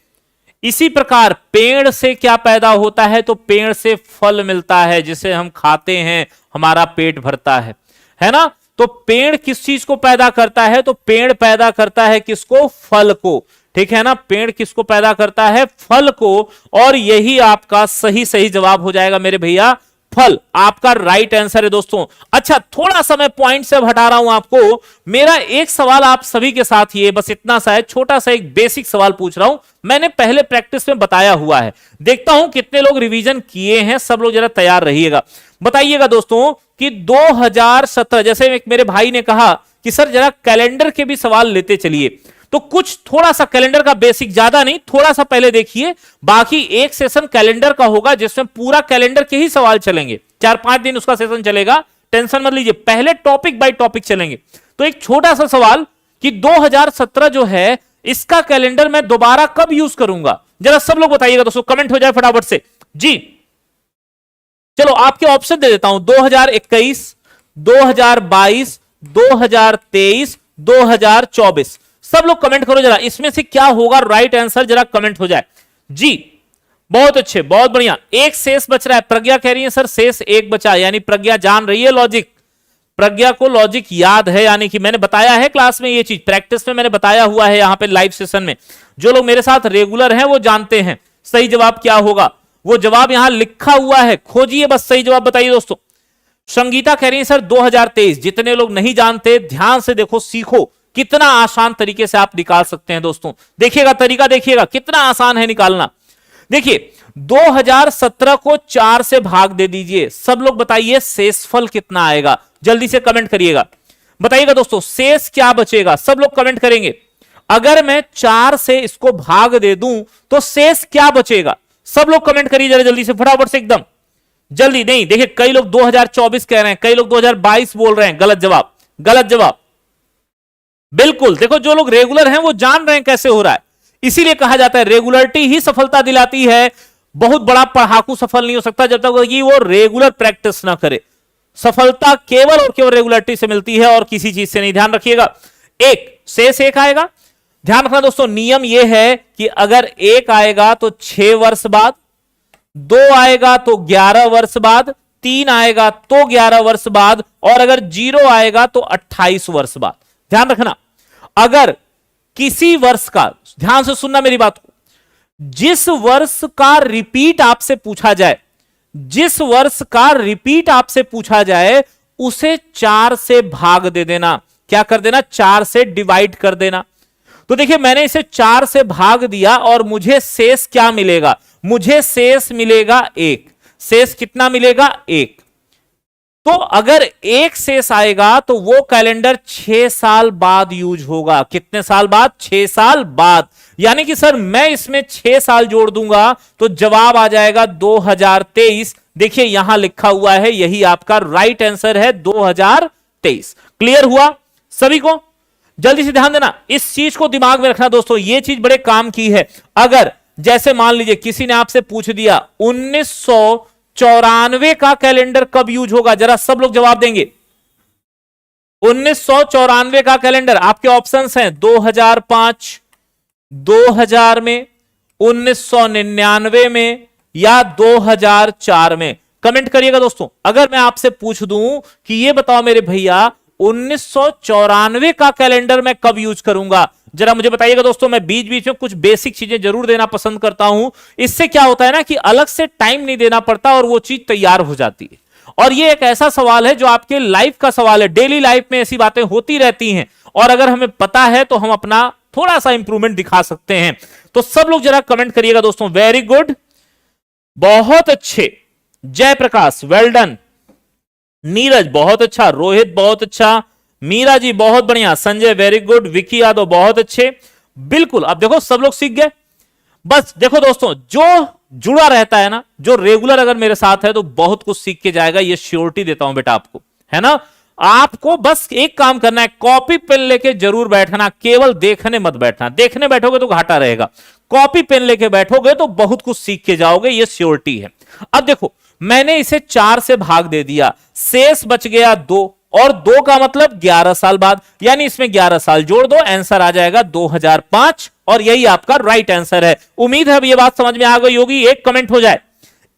इसी प्रकार पेड़ से क्या पैदा होता है? तो पेड़ से फल मिलता है जिसे हम खाते हैं, हमारा पेट भरता है ना। तो पेड़ किस चीज को पैदा करता है? तो पेड़ पैदा करता है किसको? फल को। ठीक है ना, पेड़ किसको पैदा करता है? फल को। और यही आपका सही सही जवाब हो जाएगा मेरे भैया, फल आपका राइट आंसर है दोस्तों। अच्छा, थोड़ा सा मैं पॉइंट से हटा रहा हूं आपको। मेरा एक सवाल आप सभी के साथ ये बस इतना सा है, छोटा सा एक बेसिक सवाल पूछ रहा हूं, मैंने पहले प्रैक्टिस में बताया हुआ है, देखता हूं कितने लोग रिवीजन किए हैं। सब लोग जरा तैयार रहिएगा, बताइएगा दोस्तों कि 2017, जैसे एक मेरे भाई ने कहा कि सर जरा कैलेंडर के भी सवाल लेते चलिए, तो कुछ थोड़ा सा कैलेंडर का बेसिक, ज्यादा नहीं, थोड़ा सा पहले देखिए, बाकी एक सेशन कैलेंडर का होगा जिसमें पूरा कैलेंडर के ही सवाल चलेंगे, 4-5 दिन उसका सेशन चलेगा, टेंशन मत लीजिए, पहले टॉपिक बाय टॉपिक चलेंगे। तो एक छोटा सा सवाल कि 2017 जो है इसका कैलेंडर मैं दोबारा कब यूज करूंगा? जरा सब लोग बताइएगा दोस्तों, कमेंट हो जाए फटाफट से जी। चलो आपके ऑप्शन दे देता हूं, 2021, 2022, 2023, 2024। सब लोग कमेंट करो जरा, इसमें से क्या होगा राइट आंसर, जरा कमेंट हो जाए जी। बहुत अच्छे, बहुत बढ़िया। एक शेष बच रहा है, प्रज्ञा कह रही है सर शेष एक बचा, यानी प्रज्ञा जान रही है लॉजिक, प्रज्ञा को लॉजिक याद है, यानी कि मैंने बताया है क्लास में, ये चीज प्रैक्टिस में मैंने बताया हुआ है, यहां पे लाइव सेशन में जो लोग मेरे साथ रेगुलर हैं वो जानते हैं सही जवाब क्या होगा। वो जवाब यहां लिखा हुआ है, खोजिए बस, सही जवाब बताइए दोस्तों। संगीता कह रही है सर 2023। जितने लोग नहीं जानते ध्यान से देखो, सीखो, कितना आसान तरीके से आप निकाल सकते हैं दोस्तों। देखिएगा तरीका, देखिएगा कितना आसान है निकालना। देखिए 2017 को 4 से भाग दे दीजिए, सब लोग बताइए शेषफल कितना आएगा, जल्दी से कमेंट करिएगा, बताइएगा दोस्तों शेष क्या बचेगा, सब लोग कमेंट करेंगे। अगर मैं 4 से इसको भाग दे दूं तो शेष क्या बचेगा, सब लोग कमेंट करिए जरा जल्दी से, फटाफट से एकदम जल्दी। नहीं देखिए, कई लोग 2024 कह रहे हैं, कई लोग 2022 बोल रहे हैं, गलत जवाब, गलत जवाब। बिल्कुल देखो, जो लोग रेगुलर हैं वो जान रहे हैं कैसे हो रहा है, इसीलिए कहा जाता है रेगुलरिटी ही सफलता दिलाती है। बहुत बड़ा पढ़ाकू सफल नहीं हो सकता जब तक कि वो रेगुलर प्रैक्टिस ना करे। सफलता केवल और केवल रेगुलरिटी से मिलती है और किसी चीज से नहीं। ध्यान रखिएगा, एक शेष एक आएगा। ध्यान रखना दोस्तों, नियम यह है कि अगर एक आएगा तो 6 वर्ष बाद, 2 आएगा तो 11 वर्ष बाद, 3 आएगा तो 11 वर्ष बाद, और अगर 0 आएगा तो 28 वर्ष बाद। ध्यान रखना, अगर किसी वर्ष का, ध्यान से सुनना मेरी बात को, जिस वर्ष का रिपीट आपसे पूछा जाए, जिस वर्ष का रिपीट आपसे पूछा जाए उसे 4 से भाग दे देना। क्या कर देना? 4 से डिवाइड कर देना। तो देखिए मैंने इसे 4 से भाग दिया और मुझे शेष क्या मिलेगा? मुझे शेष मिलेगा 1। शेष कितना मिलेगा? 1। तो अगर 1 शेष आएगा तो वो कैलेंडर 6 साल बाद यूज होगा। कितने साल बाद? 6 साल बाद। यानी कि सर मैं इसमें 6 साल जोड़ दूंगा तो जवाब आ जाएगा 2023। देखिए यहां लिखा हुआ है, यही आपका राइट आंसर है, 2023। क्लियर हुआ सभी को? जल्दी से ध्यान देना, इस चीज को दिमाग में रखना दोस्तों, ये चीज बड़े काम की है। अगर जैसे मान लीजिए किसी ने आपसे पूछ दिया 1994 का कैलेंडर कब यूज होगा, जरा सब लोग जवाब देंगे। 1994 का कैलेंडर, आपके ऑप्शंस हैं 2005, 2000 में, 1999 में या 2004 में। कमेंट करिएगा दोस्तों। अगर मैं आपसे पूछ दूं कि ये बताओ मेरे भैया 1994 का कैलेंडर मैं कब यूज करूंगा, जरा मुझे बताइएगा दोस्तों। मैं बीच बीच में कुछ बेसिक चीजें जरूर देना पसंद करता हूं, इससे क्या होता है ना कि अलग से टाइम नहीं देना पड़ता और वो चीज तैयार हो जाती है। और ये एक ऐसा सवाल है जो आपके लाइफ का सवाल है, डेली लाइफ में ऐसी बातें होती रहती हैं और अगर हमें पता है तो हम अपना थोड़ा सा इंप्रूवमेंट दिखा सकते हैं। तो सब लोग जरा कमेंट करिएगा दोस्तों। वेरी गुड, बहुत अच्छे, जयप्रकाश वेल डन, नीरज बहुत अच्छा, रोहित बहुत अच्छा, मीरा जी बहुत बढ़िया, संजय वेरी गुड, विकी यादव बहुत अच्छे। बिल्कुल, अब देखो सब लोग सीख गए। बस देखो दोस्तों, जो जुड़ा रहता है ना, जो रेगुलर अगर मेरे साथ है तो बहुत कुछ सीख के जाएगा, ये श्योरिटी देता हूं बेटा आपको, है ना। आपको बस एक काम करना है, कॉपी पेन लेके जरूर बैठना, केवल देखने मत बैठना। देखने बैठोगे तो घाटा रहेगा, कॉपी पेन लेके बैठोगे तो बहुत कुछ सीख के जाओगे, ये श्योरिटी है। अब देखो, मैंने इसे 4 से भाग दे दिया, शेष बच गया 2, और 2 का मतलब 11 साल बाद, यानी इसमें 11 साल जोड़ दो, आंसर आ जाएगा 2005, और यही आपका राइट आंसर है। उम्मीद है अब ये बात समझ में आ गई होगी। एक कमेंट हो जाए,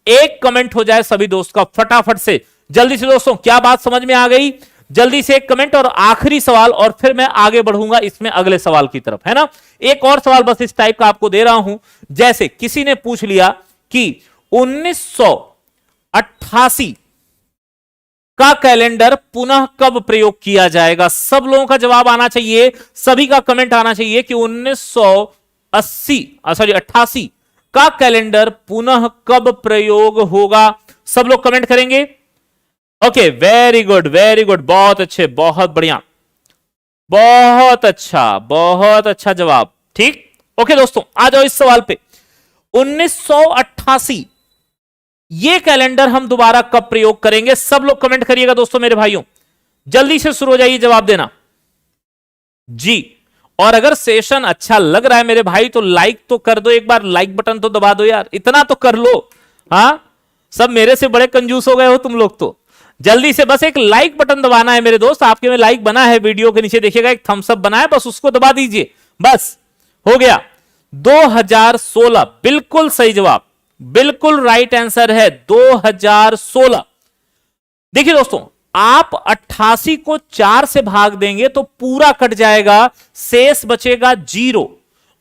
एक कमेंट हो जाए सभी दोस्त का फटाफट से, जल्दी से दोस्तों, क्या बात समझ में आ गई, जल्दी से एक कमेंट। और आखिरी सवाल, और फिर मैं आगे बढ़ूंगा इसमें अगले सवाल की तरफ, है ना। एक और सवाल बस इस टाइप का आपको दे रहा हूं, जैसे किसी ने पूछ लिया कि 1988 का कैलेंडर पुनः कब प्रयोग किया जाएगा। सब लोगों का जवाब आना चाहिए, सभी का कमेंट आना चाहिए कि 1988 का कैलेंडर पुनः कब प्रयोग होगा। सब लोग कमेंट करेंगे। Okay, very good very good, बहुत अच्छे, बहुत बढ़िया, बहुत अच्छा जवाब, ठीक। ओके दोस्तों, आ जाओ इस सवाल पे। 1988 ये कैलेंडर हम दोबारा कब प्रयोग करेंगे। सब लोग कमेंट करिएगा दोस्तों मेरे भाइयों, जल्दी से शुरू हो जाइए जवाब देना जी। और अगर सेशन अच्छा लग रहा है मेरे भाई तो लाइक तो कर दो, एक बार लाइक बटन तो दबा दो यार, इतना तो कर लो। हाँ, सब मेरे से बड़े कंजूस हो गए हो तुम लोग तो। जल्दी से बस एक लाइक बटन दबाना है मेरे दोस्त। आपके में लाइक बना है, वीडियो के नीचे देखिएगा एक थम्स अप बना है, बस उसको दबा दीजिए, बस हो गया। 2016 बिल्कुल सही जवाब, बिल्कुल राइट आंसर है 2016। देखिए दोस्तों, आप 88 को 4 से भाग देंगे तो पूरा कट जाएगा, शेष बचेगा 0,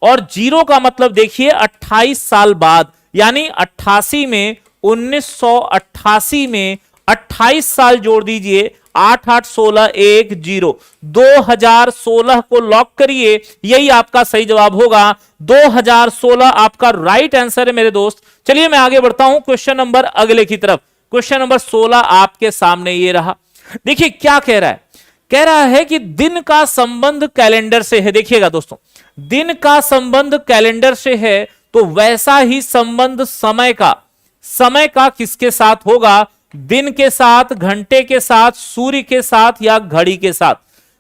और 0 का मतलब देखिए 28 साल बाद, यानी 88 में 1988 में 28 साल जोड़ दीजिए, 8 8 16 1 0, 2016 को लॉक करिए, यही आपका सही जवाब होगा। 2016 आपका राइट आंसर है मेरे दोस्त। चलिए मैं आगे बढ़ता हूं क्वेश्चन नंबर अगले की तरफ। क्वेश्चन नंबर 16 आपके सामने ये रहा। देखिए क्या कह रहा है, कह रहा है कि दिन का संबंध कैलेंडर से है। देखिएगा दोस्तों, दिन का संबंध कैलेंडर से है तो वैसा ही संबंध समय का किसके साथ होगा। दिन के साथ, घंटे के साथ, सूर्य के साथ या घड़ी के साथ।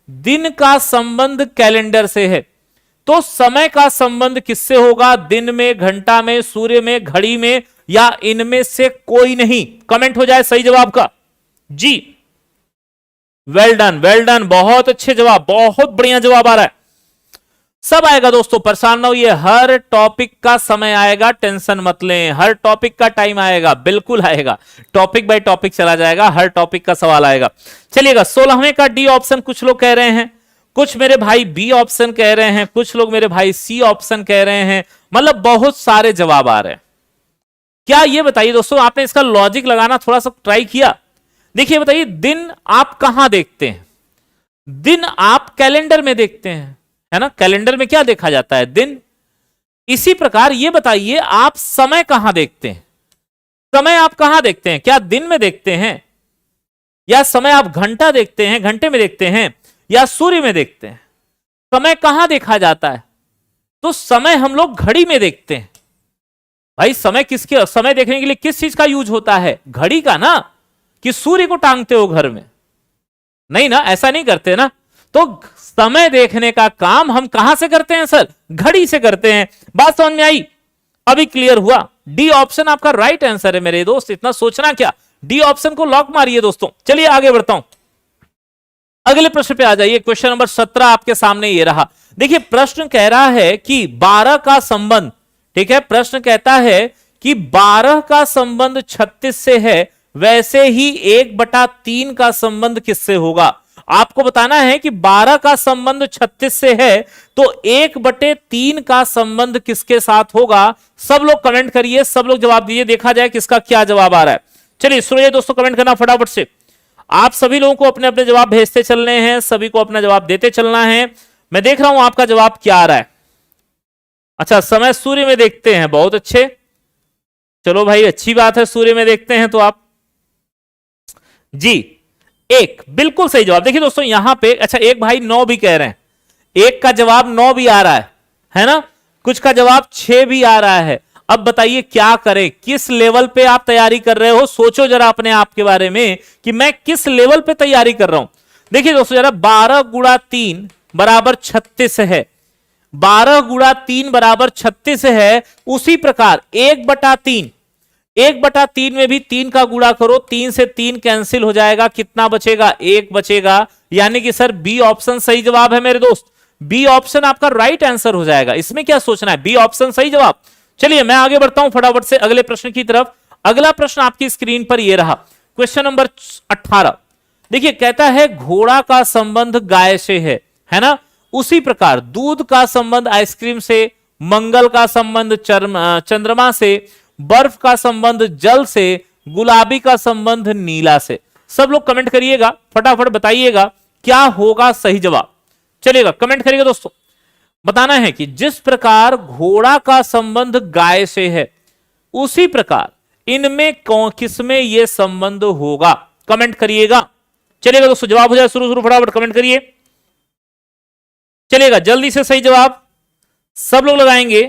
दिन का संबंध कैलेंडर से है तो समय का संबंध किससे होगा, दिन में, घंटा में, सूर्य में, घड़ी में, या इनमें से कोई नहीं। कमेंट हो जाए सही जवाब का जी। वेल डन, बहुत अच्छे जवाब, बहुत बढ़िया जवाब आ रहा है। सब आएगा दोस्तों, परेशान ना होइए, हर टॉपिक का समय आएगा, टेंशन मत लें, हर टॉपिक का टाइम आएगा, बिल्कुल आएगा, टॉपिक बाय टॉपिक चला जाएगा, हर टॉपिक का सवाल आएगा। चलिएगा, 16वें का डी ऑप्शन कुछ लोग कह रहे हैं, कुछ मेरे भाई बी ऑप्शन कह रहे हैं, कुछ लोग मेरे भाई सी ऑप्शन कह रहे हैं, मतलब बहुत सारे जवाब आ रहे हैं। क्या ये बताइए दोस्तों, आपने इसका लॉजिक लगाना थोड़ा सा ट्राई किया। देखिए बताइए, दिन आप कहां देखते हैं, दिन आप कैलेंडर में देखते हैं, है ना, कैलेंडर में क्या देखा जाता है, दिन। इसी प्रकार ये बताइए आप समय कहां देखते हैं, समय आप कहां देखते हैं, क्या दिन में देखते हैं, या समय आप घंटा देखते हैं, घंटे में देखते हैं, या सूर्य में देखते हैं। समय कहां देखा जाता है, तो समय हम लोग घड़ी में देखते हैं। भाई समय किसके, समय देखने के लिए किस चीज का यूज होता है, घड़ी का ना, कि सूर्य को टांगते हो घर में, नहीं ना, ऐसा नहीं करते ना। तो समय देखने का काम हम कहां से करते हैं सर, घड़ी से करते हैं। बात समझ में आई, अभी क्लियर हुआ। डी ऑप्शन आपका राइट आंसर है मेरे दोस्त, इतना सोचना क्या, डी ऑप्शन को लॉक मारिए दोस्तों। चलिए आगे बढ़ता हूं, अगले प्रश्न पे आ जाइए। क्वेश्चन नंबर 17 आपके सामने ये रहा। देखिए प्रश्न कह रहा है कि 12 का संबंध, ठीक है, प्रश्न कहता है कि 12 का संबंध 36 से है, वैसे ही 1/3 का संबंध किससे होगा। आपको बताना है कि 12 का संबंध 36 से है, तो 1/3 का संबंध किसके साथ होगा। सब लोग कमेंट करिए, सब लोग जवाब दीजिए, देखा जाए किसका क्या जवाब आ रहा है। चलिए सुनिए दोस्तों, कमेंट करना फटाफट से। आप सभी लोगों को अपने अपने जवाब भेजते चलने हैं, सभी को अपना जवाब देते चलना है। मैं देख रहा हूं आपका जवाब क्या आ रहा है। अच्छा, समय सूर्य में देखते हैं, बहुत अच्छे, चलो भाई अच्छी बात है, सूर्य में देखते हैं तो आप जी एक बिल्कुल सही जवाब। देखिए दोस्तों यहां पे, अच्छा एक भाई 9 भी कह रहे हैं, एक का जवाब 9 भी आ रहा है ना, कुछ का जवाब 6 भी आ रहा है। अब बताइए क्या करें, किस लेवल पे आप तैयारी कर रहे हो, सोचो जरा अपने आप के बारे में कि मैं किस लेवल पे तैयारी कर रहा हूं। देखिए दोस्तों जरा, 12 गुणा 3 बराबर 36 है, 12 गुणा 3 बराबर 36 है। उसी प्रकार 1/3, 1/3 में भी 3 का गुणा करो, 3 से 3 कैंसिल हो जाएगा, कितना बचेगा, 1 बचेगा। यानी कि सर बी ऑप्शन सही जवाब है मेरे दोस्त, बी ऑप्शन आपका राइट आंसर हो जाएगा, इसमें क्या सोचना है, बी ऑप्शन सही जवाब। चलिए मैं आगे बढ़ता हूं फटाफट से अगले प्रश्न की तरफ। अगला प्रश्न आपकी स्क्रीन पर यह रहा, क्वेश्चन नंबर 18। देखिए कहता है घोड़ा का संबंध गाय से है ना, उसी प्रकार दूध का संबंध आइसक्रीम से, मंगल का संबंध चंद्रमा से, बर्फ का संबंध जल से, गुलाबी का संबंध नीला से। सब लोग कमेंट करिएगा, फटाफट बताइएगा क्या होगा सही जवाब। चलिएगा कमेंट करिएगा दोस्तों, बताना है कि जिस प्रकार घोड़ा का संबंध गाय से है, उसी प्रकार इनमें किसमें यह संबंध होगा, कमेंट करिएगा। चलिएगा दोस्तों जवाब हो जाए शुरू, फटाफट कमेंट करिए। चलिएगा जल्दी से सही जवाब सब लोग लगाएंगे।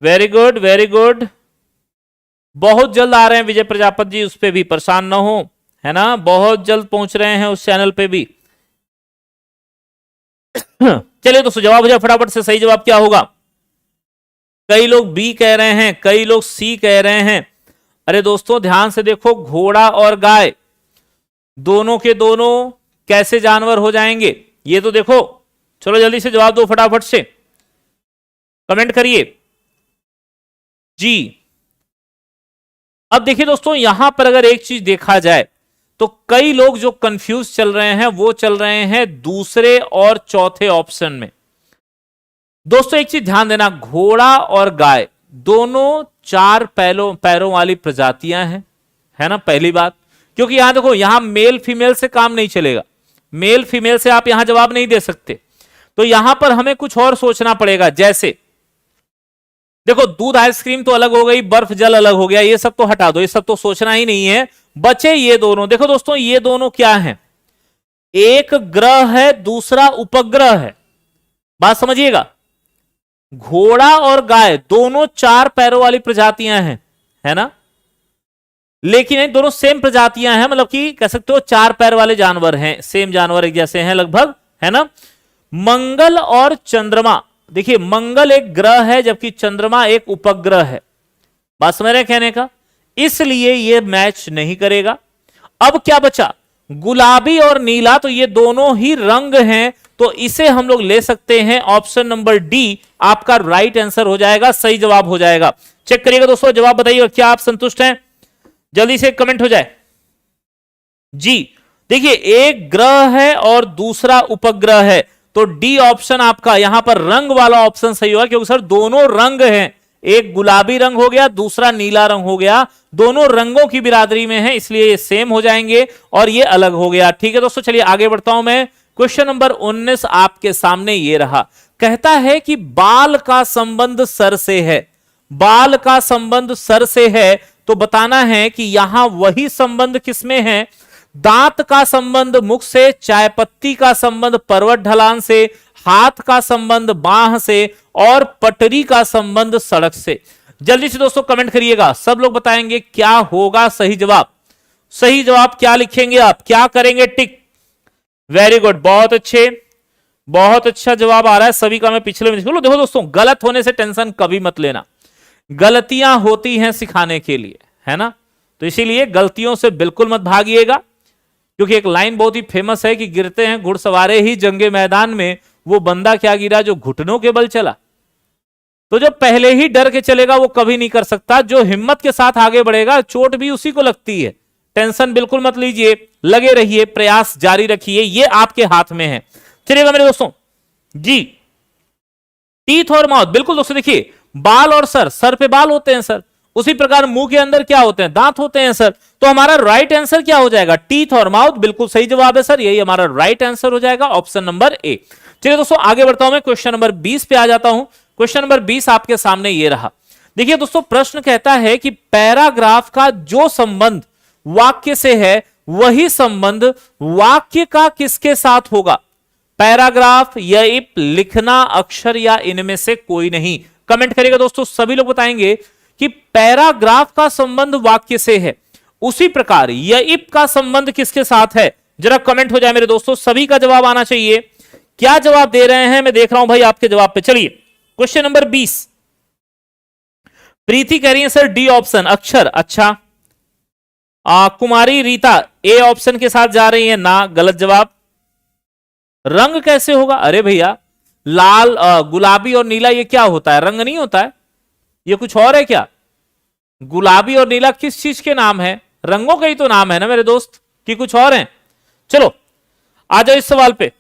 वेरी गुड वेरी गुड, बहुत जल्द आ रहे हैं विजय प्रजापति जी, उस पे भी परेशान ना हो, है ना, बहुत जल्द पहुंच रहे हैं उस चैनल पे भी। चलिए दोस्तों जवाब हो जाए फटाफट से, सही जवाब क्या होगा। कई लोग बी कह रहे हैं, कई लोग सी कह रहे हैं। अरे दोस्तों ध्यान से देखो, घोड़ा और गाय दोनों के दोनों कैसे जानवर हो जाएंगे ये तो देखो। चलो जल्दी से जवाब दो फटाफट से, कमेंट करिए जी। अब देखिए दोस्तों यहां पर अगर एक चीज देखा जाए तो कई लोग जो कंफ्यूज चल रहे हैं वो चल रहे हैं दूसरे और चौथे ऑप्शन में। दोस्तों एक चीज ध्यान देना, घोड़ा और गाय दोनों 4 पैरों वाली प्रजातियां हैं, है ना, पहली बात। क्योंकि यहां देखो, यहां मेल फीमेल से काम नहीं चलेगा, मेल फीमेल से आप यहां जवाब नहीं दे सकते, तो यहां पर हमें कुछ और सोचना पड़ेगा। जैसे देखो दूध आइसक्रीम तो अलग हो गई, बर्फ जल अलग हो गया, ये सब तो हटा दो, ये सब तो सोचना ही नहीं है, बचे ये दोनों। देखो दोस्तों ये दोनों क्या हैं, एक ग्रह है दूसरा उपग्रह है, बात समझिएगा। घोड़ा और गाय दोनों 4 पैरों वाली प्रजातियां हैं, है ना, लेकिन ये दोनों सेम प्रजातियां हैं, मतलब कि कह सकते हो 4 पैर वाले जानवर हैं, सेम जानवर एक जैसे हैं लगभग, है ना। मंगल और चंद्रमा, देखिए मंगल एक ग्रह है जबकि चंद्रमा एक उपग्रह है, बात समझ रहे हैं कहने का, इसलिए ये मैच नहीं करेगा। अब क्या बचा, गुलाबी और नीला, तो ये दोनों ही रंग हैं, तो इसे हम लोग ले सकते हैं ऑप्शन नंबर डी आपका राइट आंसर हो जाएगा, सही जवाब हो जाएगा। चेक करिएगा दोस्तों, जवाब बताइएगा क्या आप संतुष्ट हैं, जल्दी से कमेंट हो जाए जी। देखिए एक ग्रह है और दूसरा उपग्रह है, तो डी ऑप्शन आपका यहां पर रंग वाला ऑप्शन सही होगा, क्योंकि सर दोनों रंग हैं, एक गुलाबी रंग हो गया दूसरा नीला रंग हो गया, दोनों रंगों की बिरादरी में है, इसलिए ये सेम हो जाएंगे और ये अलग हो गया। ठीक है दोस्तों, चलिए आगे बढ़ता हूं मैं। क्वेश्चन नंबर 19 आपके सामने ये रहा, कहता है कि बाल का संबंध सर से है, बाल का संबंध सर से है, तो बताना है कि यहां वही संबंध किसमें है, दांत का संबंध मुख से, चाय पत्ती का संबंध पर्वत ढलान से, हाथ का संबंध बाह से, और पटरी का संबंध सड़क से। जल्दी से दोस्तों कमेंट करिएगा, सब लोग बताएंगे क्या होगा सही जवाब। सही जवाब क्या लिखेंगे आप, क्या करेंगे, टिक। वेरी गुड, बहुत अच्छे, बहुत अच्छा जवाब आ रहा है सभी का। मैं पिछले में देखो दोस्तों, गलत होने से टेंशन कभी मत लेना, गलतियां होती हैं सिखाने के लिए, है ना, तो इसीलिए गलतियों से बिल्कुल मत भागिएगा। क्योंकि एक लाइन बहुत ही फेमस है कि गिरते हैं घुड़सवारे ही जंगे मैदान में, वो बंदा क्या गिरा जो घुटनों के बल चला। तो जो पहले ही डर के चलेगा वो कभी नहीं कर सकता, जो हिम्मत के साथ आगे बढ़ेगा चोट भी उसी को लगती है। टेंशन बिल्कुल मत लीजिए, लगे रहिए, प्रयास जारी रखिए, ये आपके हाथ में है। चलिएगा मेरे दोस्तों जी, टीथ और माउथ, बिल्कुल दोस्तों देखिए, बाल और सर पे बाल होते हैं सर, उसी प्रकार मुंह के अंदर क्या होते हैं, दांत होते हैं सर। तो हमारा राइट आंसर क्या हो जाएगा, टीथ और माउथ, बिल्कुल सही जवाब है सर, यही हमारा राइट आंसर हो जाएगा, ऑप्शन नंबर ए। चलिए दोस्तों आगे बढ़ता हूं, मैं क्वेश्चन नंबर 20 पे आ जाता हूं। क्वेश्चन नंबर 20 आपके सामने ये रहा। देखिए दोस्तों, प्रश्न कहता है कि पैराग्राफ का जो संबंध वाक्य से है वही संबंध वाक्य का किसके साथ होगा। पैराग्राफ, यइप, लिखना, अक्षर या इनमें से कोई नहीं। कमेंट करिएगा दोस्तों, सभी लोग बताएंगे कि पैराग्राफ का संबंध वाक्य से है, उसी प्रकार यइप का संबंध किसके साथ है। जरा कमेंट हो जाए मेरे दोस्तों, सभी का जवाब आना चाहिए। क्या जवाब दे रहे हैं, मैं देख रहा हूं भाई आपके जवाब पे। चलिए क्वेश्चन नंबर 20, प्रीति कह रही है सर डी ऑप्शन, अक्षर, अच्छा। कुमारी रीता ए ऑप्शन के साथ जा रही है, ना, गलत जवाब। रंग कैसे होगा, अरे भैया लाल, गुलाबी और नीला ये क्या होता है, रंग नहीं होता है, ये कुछ और है क्या। गुलाबी और नीला किस चीज के नाम है, रंगों का ही तो नाम है ना मेरे दोस्त, कि कुछ और है। चलो आ जाओ इस सवाल पे,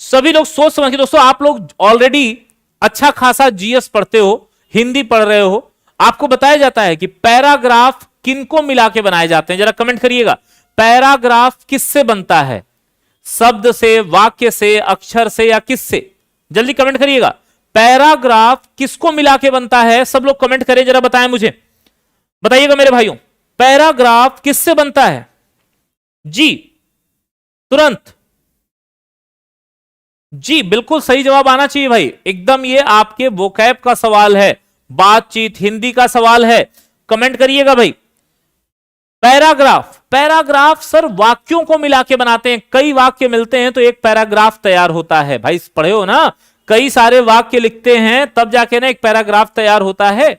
सभी लोग सोच समझ के। दोस्तों आप लोग ऑलरेडी अच्छा खासा जीएस पढ़ते हो, हिंदी पढ़ रहे हो, आपको बताया जाता है कि पैराग्राफ किनको मिला के बनाए जाते हैं। जरा कमेंट करिएगा, पैराग्राफ किससे बनता है, शब्द से, वाक्य से, अक्षर से या किससे, जल्दी कमेंट करिएगा। पैराग्राफ किसको मिला के बनता है, सब लोग कमेंट करें, जरा बताएं मुझे, बताइएगा मेरे भाइयों, पैराग्राफ किससे बनता है जी, तुरंत जी, बिल्कुल सही जवाब आना चाहिए भाई, एकदम ये आपके वोकैब का सवाल है, बातचीत हिंदी का सवाल है, कमेंट करिएगा भाई। पैराग्राफ, पैराग्राफ सर वाक्यों को मिला के बनाते हैं, कई वाक्य मिलते हैं तो एक पैराग्राफ तैयार होता है। भाई पढ़े हो ना, कई सारे वाक्य लिखते हैं तब जाके ना एक पैराग्राफ तैयार होता है।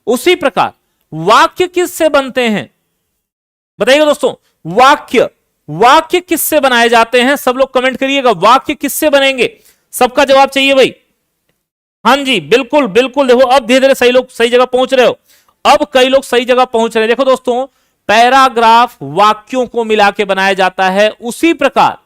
उसी प्रकार वाक्य किससे बनते हैं, बताइएगा दोस्तों, वाक्य, वाक्य किससे बनाए जाते हैं, सब लोग कमेंट करिएगा, वाक्य किससे बनेंगे, सबका जवाब चाहिए भाई। हाँ जी बिल्कुल बिल्कुल, देखो अब धीरे धीरे सही लोग सही जगह पहुंच रहे हो, अब कई लोग सही जगह पहुंच रहे हैं। देखो दोस्तों, पैराग्राफ वाक्यों को मिला के बनाया जाता है, उसी प्रकार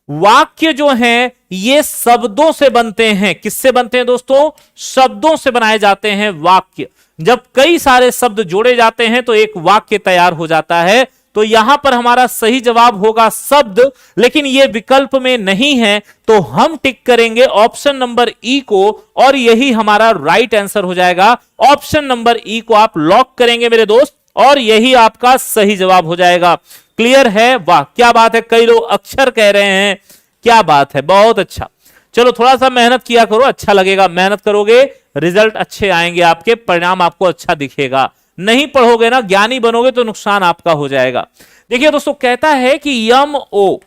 वाक्य जो हैं ये शब्दों से बनते हैं। किससे बनते हैं दोस्तों, शब्दों से बनाए जाते हैं वाक्य। जब कई सारे शब्द जोड़े जाते हैं तो एक वाक्य तैयार हो जाता है। तो यहां पर हमारा सही जवाब होगा शब्द, लेकिन ये विकल्प में नहीं है तो हम टिक करेंगे ऑप्शन नंबर ई को, और यही हमारा राइट आंसर हो जाएगा। ऑप्शन नंबर ई को आप लॉक करेंगे मेरे दोस्त, और यही आपका सही जवाब हो जाएगा। क्लियर है, वाह क्या बात है, कई लोग अक्षर कह रहे हैं, क्या बात है, बहुत अच्छा। चलो थोड़ा सा मेहनत किया करो, अच्छा लगेगा, मेहनत करोगे रिजल्ट अच्छे आएंगे, आपके परिणाम आपको अच्छा दिखेगा। नहीं पढ़ोगे ना, ज्ञानी बनोगे तो नुकसान आपका हो जाएगा। देखिए दोस्तों, कहता है कि यम ओ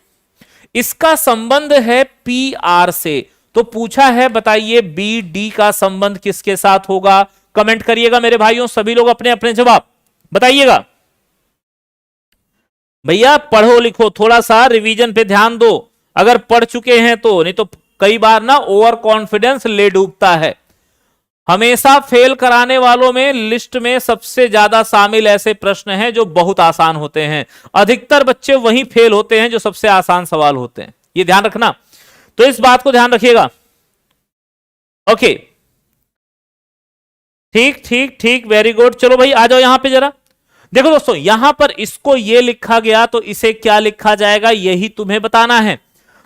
इसका संबंध है पी आर से, तो पूछा है बताइए बी डी का संबंध किसके साथ होगा। कमेंट करिएगा मेरे भाइयों, सभी लोग अपने अपने जवाब बताइएगा। भैया पढ़ो लिखो, थोड़ा सा रिवीजन पे ध्यान दो, अगर पढ़ चुके हैं तो, नहीं तो कई बार ना ओवर कॉन्फिडेंस ले डूबता है। हमेशा फेल कराने वालों में लिस्ट में सबसे ज्यादा शामिल ऐसे प्रश्न हैं जो बहुत आसान होते हैं। अधिकतर बच्चे वहीं फेल होते हैं जो सबसे आसान सवाल होते हैं, ये ध्यान रखना, तो इस बात को ध्यान रखिएगा। ओके ठीक ठीक ठीक, वेरी गुड। चलो भाई आ जाओ यहां पे जरा। देखो दोस्तों, यहां पर इसको ये लिखा गया तो इसे क्या लिखा जाएगा, यही तुम्हें बताना है।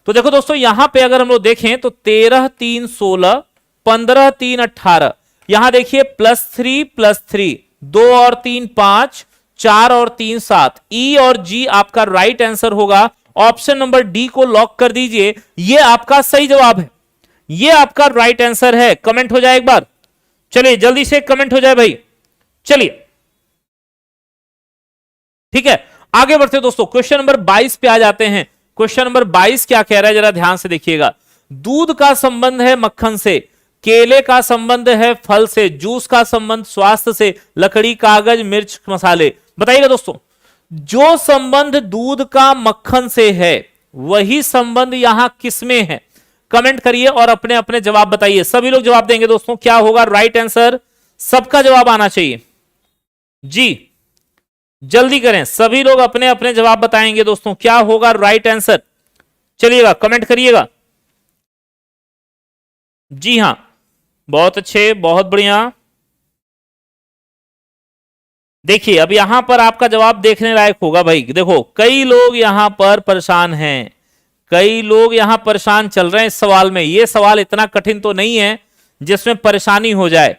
तो देखो दोस्तों, यहां पे अगर हम लोग देखें तो 13 3 16, 15 3 18, यहां देखिए +3 2 और 3 5, 4 और 3 7, ई और जी आपका राइट आंसर होगा। ऑप्शन नंबर डी को लॉक कर दीजिए, ये आपका सही जवाब है, ये आपका राइट आंसर है। कमेंट हो जाए एक बार, चलिए जल्दी से कमेंट हो जाए भाई, चलिए ठीक है आगे बढ़ते दोस्तों। क्वेश्चन नंबर 22 पे आ जाते हैं। क्वेश्चन नंबर 22 क्या कह रहा है, जरा ध्यान से देखिएगा। दूध का संबंध है मक्खन से, केले का संबंध है फल से, जूस का संबंध स्वास्थ्य से, लकड़ी, कागज, मिर्च, मसाले। बताइएगा दोस्तों, जो संबंध दूध का मक्खन से है वही संबंध यहां किसमें है। कमेंट करिए और अपने अपने जवाब बताइए। सभी लोग जवाब देंगे दोस्तों, क्या होगा राइट आंसर, सबका जवाब आना चाहिए जी, जल्दी करें। सभी लोग अपने अपने जवाब बताएंगे दोस्तों, क्या होगा राइट आंसर। चलिएगा कमेंट करिएगा। जी हां, बहुत अच्छे, बहुत बढ़िया। देखिए अब यहां पर आपका जवाब देखने लायक होगा भाई। देखो कई लोग यहां पर परेशान हैं, कई लोग यहां परेशान चल रहे हैं इस सवाल में। यह सवाल इतना कठिन तो नहीं है जिसमें परेशानी हो जाए,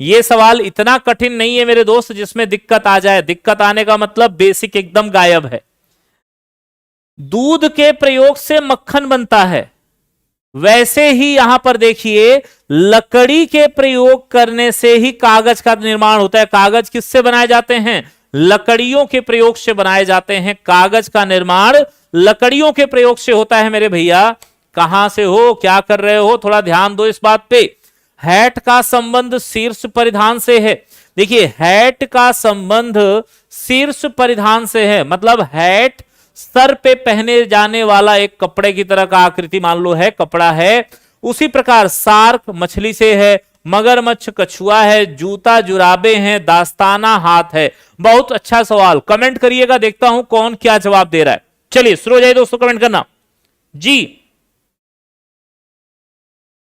यह सवाल इतना कठिन नहीं है मेरे दोस्त जिसमें दिक्कत आ जाए। दिक्कत आने का मतलब बेसिक एकदम गायब है। दूध के प्रयोग से मक्खन बनता है, वैसे ही यहां पर देखिए लकड़ी के प्रयोग करने से ही कागज का निर्माण होता है। कागज किससे बनाए जाते हैं, लकड़ियों के प्रयोग से बनाए जाते हैं। कागज का निर्माण लकड़ियों के प्रयोग से होता है मेरे भैया। कहां से हो, क्या कर रहे हो, थोड़ा ध्यान दो इस बात पे। हैट का संबंध शीर्ष परिधान से है। देखिए हैट का संबंध शीर्ष परिधान से है, मतलब हैट सर पे पहने जाने वाला एक कपड़े की तरह का आकृति मान लो है, कपड़ा है। उसी प्रकार सार्क मछली से है, मगरमच्छ कछुआ है, जूता जुराबे हैं, दास्ताना हाथ है। बहुत अच्छा सवाल, कमेंट करिएगा, देखता हूं कौन क्या जवाब दे रहा है। चलिए शुरू हो जाइए दोस्तों कमेंट करना जी।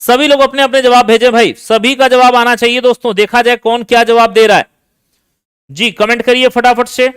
सभी लोग अपने अपने जवाब भेजे भाई, सभी का जवाब आना चाहिए दोस्तों, देखा जाए कौन क्या जवाब दे रहा है जी। कमेंट करिए फटाफट से।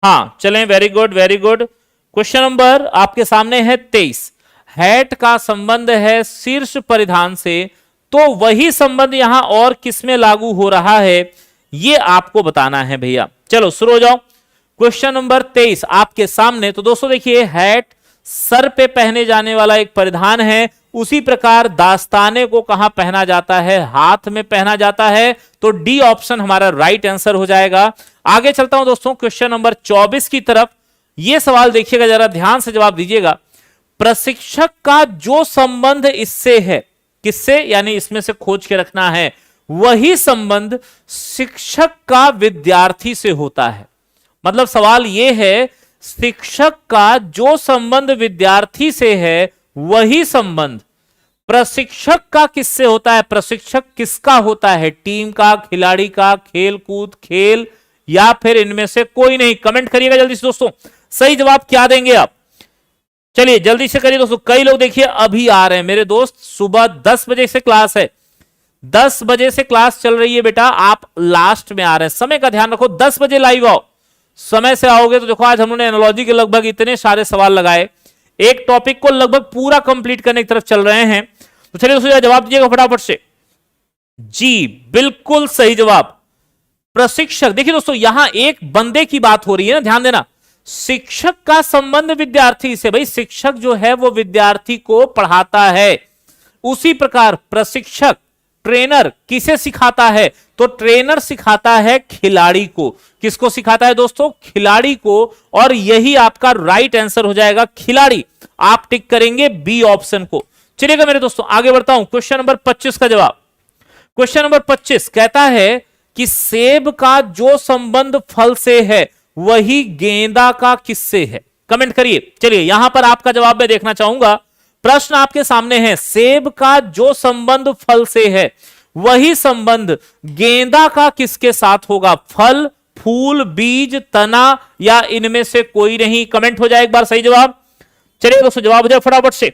हाँ चलें, very good very good. Question number आपके सामने है 23। हैट का संबंध है शीर्ष परिधान से, तो वही संबंध यहां और किसमें लागू हो रहा है ये आपको बताना है भैया। चलो शुरू हो जाओ। क्वेश्चन नंबर 23 आपके सामने। तो दोस्तों देखिए हैट सर पे पहने जाने वाला एक परिधान है, उसी प्रकार दास्ताने को कहां पहना जाता है, हाथ में पहना जाता है। तो डी ऑप्शन हमारा राइट आंसर हो जाएगा। आगे चलता हूं दोस्तों क्वेश्चन नंबर 24 की तरफ। यह सवाल देखिएगा, जरा ध्यान से जवाब दीजिएगा। प्रशिक्षक का जो संबंध इससे है, किससे, यानी इसमें से खोज के रखना है, वही संबंध शिक्षक का विद्यार्थी से होता है। मतलब सवाल यह है शिक्षक का जो संबंध विद्यार्थी से है वही संबंध प्रशिक्षक का किससे होता है। प्रशिक्षक किसका होता है, टीम का, खिलाड़ी का, खेल कूद खेल, या फिर इनमें से कोई नहीं। कमेंट करिएगा जल्दी से दोस्तों, सही जवाब क्या देंगे आप। चलिए जल्दी से करिए दोस्तों। कई लोग देखिए अभी आ रहे हैं मेरे दोस्त, सुबह 10 बजे से क्लास है, 10 बजे से क्लास चल रही है बेटा। आप लास्ट में आ रहे हैं, समय का ध्यान रखो, 10 बजे लाइव आओ। समय से आओगे तो देखो आज हमने एनालॉजी के लगभग इतने सारे सवाल लगाए, एक टॉपिक को लगभग पूरा कंप्लीट करने की तरफ चल रहे हैं। तो चलिए दोस्तों जवाब दीजिएगा फटाफट से जी। बिल्कुल सही जवाब प्रशिक्षक। देखिए दोस्तों यहां एक बंदे की बात हो रही है ना, ध्यान देना। शिक्षक का संबंध विद्यार्थी से, भाई शिक्षक जो है वो विद्यार्थी को पढ़ाता है। उसी प्रकार प्रशिक्षक, ट्रेनर किसे सिखाता है, तो ट्रेनर सिखाता है खिलाड़ी को। किसको सिखाता है दोस्तों, खिलाड़ी को। और यही आपका राइट आंसर हो जाएगा, खिलाड़ी। आप टिक करेंगे बी ऑप्शन को। चलिएगा मेरे दोस्तों आगे बढ़ता हूं। क्वेश्चन नंबर 25 का जवाब। क्वेश्चन नंबर 25 कहता है कि सेब का जो संबंध फल से है वही गेंदा का किससे है। कमेंट करिए। चलिए यहां पर आपका जवाब मैं देखना चाहूंगा। प्रश्न आपके सामने है, सेब का जो संबंध फल से है वही संबंध गेंदा का किसके साथ होगा। फल, फूल, बीज, तना, या इनमें से कोई नहीं। कमेंट हो जाए एक बार सही जवाब। चलिए दोस्तों जवाब हो जाए फटाफट से।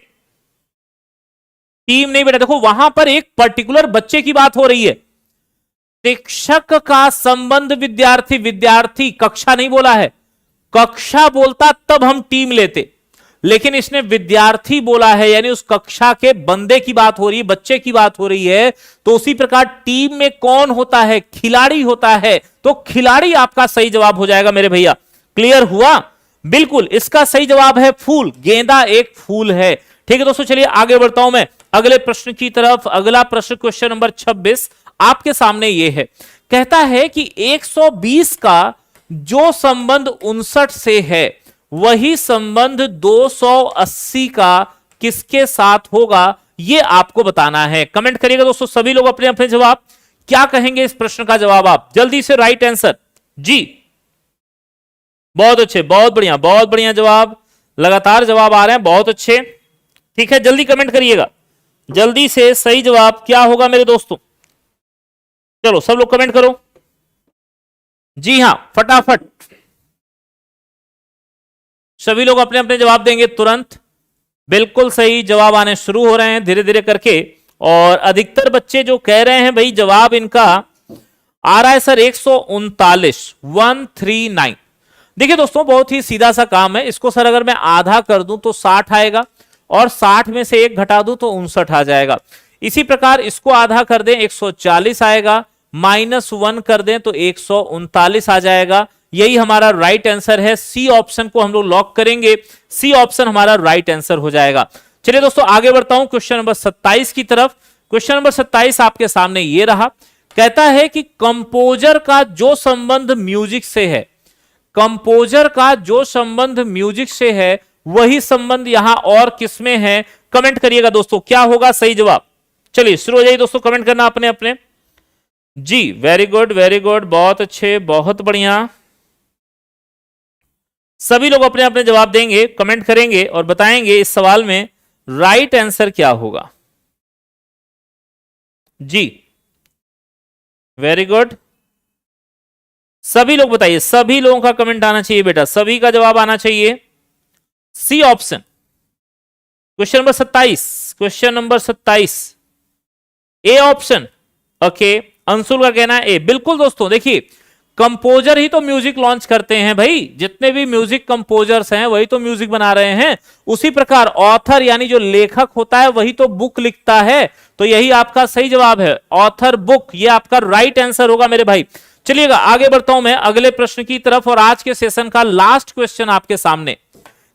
टीम नहीं बेटा, देखो वहां पर एक पर्टिकुलर बच्चे की बात हो रही है। शिक्षक का संबंध विद्यार्थी, विद्यार्थी कक्षा नहीं बोला है। कक्षा बोलता तब हम टीम लेते, लेकिन इसने विद्यार्थी बोला है, यानी उस कक्षा के बंदे की बात हो रही है, बच्चे की बात हो रही है। तो उसी प्रकार टीम में कौन होता है, खिलाड़ी होता है। तो खिलाड़ी आपका सही जवाब हो जाएगा मेरे भैया। क्लियर हुआ। बिल्कुल इसका सही जवाब है फूल। गेंदा एक फूल है। ठीक है दोस्तों चलिए आगे बढ़ता हूं मैं अगले प्रश्न की तरफ। अगला प्रश्न क्वेश्चन नंबर 26 आपके सामने यह है। कहता है कि 120 का जो संबंध 59 से है वही संबंध 280 का किसके साथ होगा, यह आपको बताना है। कमेंट करिएगा दोस्तों सभी लोग अपने अपने जवाब। क्या कहेंगे इस प्रश्न का जवाब आप, जल्दी से राइट आंसर जी। बहुत अच्छे, बहुत बढ़िया, बहुत बढ़िया जवाब। लगातार जवाब आ रहे हैं, बहुत अच्छे। ठीक है, जल्दी कमेंट करिएगा, जल्दी से सही जवाब क्या होगा मेरे दोस्तों। चलो सब लोग कमेंट करो, जी हां फटाफट सभी लोग अपने अपने जवाब देंगे तुरंत। बिल्कुल सही जवाब आने शुरू हो रहे हैं धीरे धीरे करके, और अधिकतर बच्चे जो कह रहे हैं भाई जवाब इनका आ रहा है सर 139। देखिए दोस्तों बहुत ही सीधा सा काम है, इसको सर अगर मैं आधा कर दूं तो 60 आएगा, और 60 में से 1 घटा दूं तो 59 आ जाएगा। इसी प्रकार इसको आधा कर दें 140 आएगा, -1 कर दें तो 139 आ जाएगा। यही हमारा राइट आंसर है, सी ऑप्शन को हम लोग लॉक करेंगे, सी ऑप्शन हमारा राइट आंसर हो जाएगा। चलिए दोस्तों आगे बढ़ता हूं क्वेश्चन नंबर 27 की तरफ। क्वेश्चन नंबर 27 आपके सामने ये रहा, कहता है कि कंपोजर का जो संबंध म्यूजिक से है, कंपोजर का जो संबंध म्यूजिक से है वही संबंध यहां और किसमें है। कमेंट करिएगा दोस्तों क्या होगा सही जवाब। चलिए शुरू हो जाइए दोस्तों कमेंट करना अपने अपने। जी वेरी गुड, बहुत अच्छे, बहुत बढ़िया। सभी लोग अपने अपने जवाब देंगे, कमेंट करेंगे और बताएंगे इस सवाल में राइट आंसर क्या होगा। जी वेरी गुड, सभी लोग बताइए, सभी लोगों का कमेंट आना चाहिए बेटा, सभी का जवाब आना चाहिए। C option question number 27, question number 27 A option. Okay Anshul का कहना है ए। बिल्कुल दोस्तों देखिए कंपोजर ही तो म्यूजिक लॉन्च करते हैं भाई, जितने भी म्यूजिक कंपोजर्स हैं वही तो म्यूजिक बना रहे हैं। उसी प्रकार ऑथर यानी जो लेखक होता है वही तो बुक लिखता है, तो यही आपका सही जवाब है, ऑथर बुक, ये आपका राइट आंसर होगा मेरे भाई। चलिएगा आगे बढ़ता हूं मैं अगले प्रश्न की तरफ, और आज के सेशन का लास्ट क्वेश्चन आपके सामने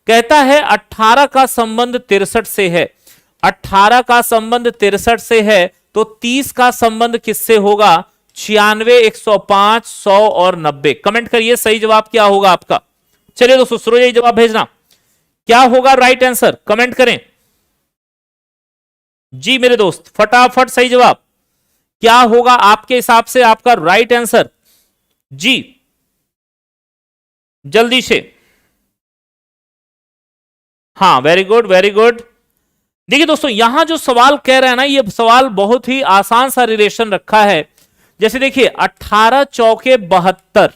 कहता है 18 का संबंध 63 से है, 18 का संबंध 63 से है तो 30 का संबंध किससे होगा। 96, 105, 100 और 90। कमेंट करिए सही जवाब क्या होगा आपका। चलिए दोस्तों शुरू यही जवाब भेजना, क्या होगा राइट आंसर, कमेंट करें जी मेरे दोस्त, फटाफट सही जवाब क्या होगा आपके हिसाब से आपका राइट आंसर। जी जल्दी से, हाँ वेरी गुड वेरी गुड। देखिए दोस्तों यहां जो सवाल कह रहे हैं ना, ये सवाल बहुत ही आसान सा रिलेशन रखा है। जैसे देखिए 18 चौके 72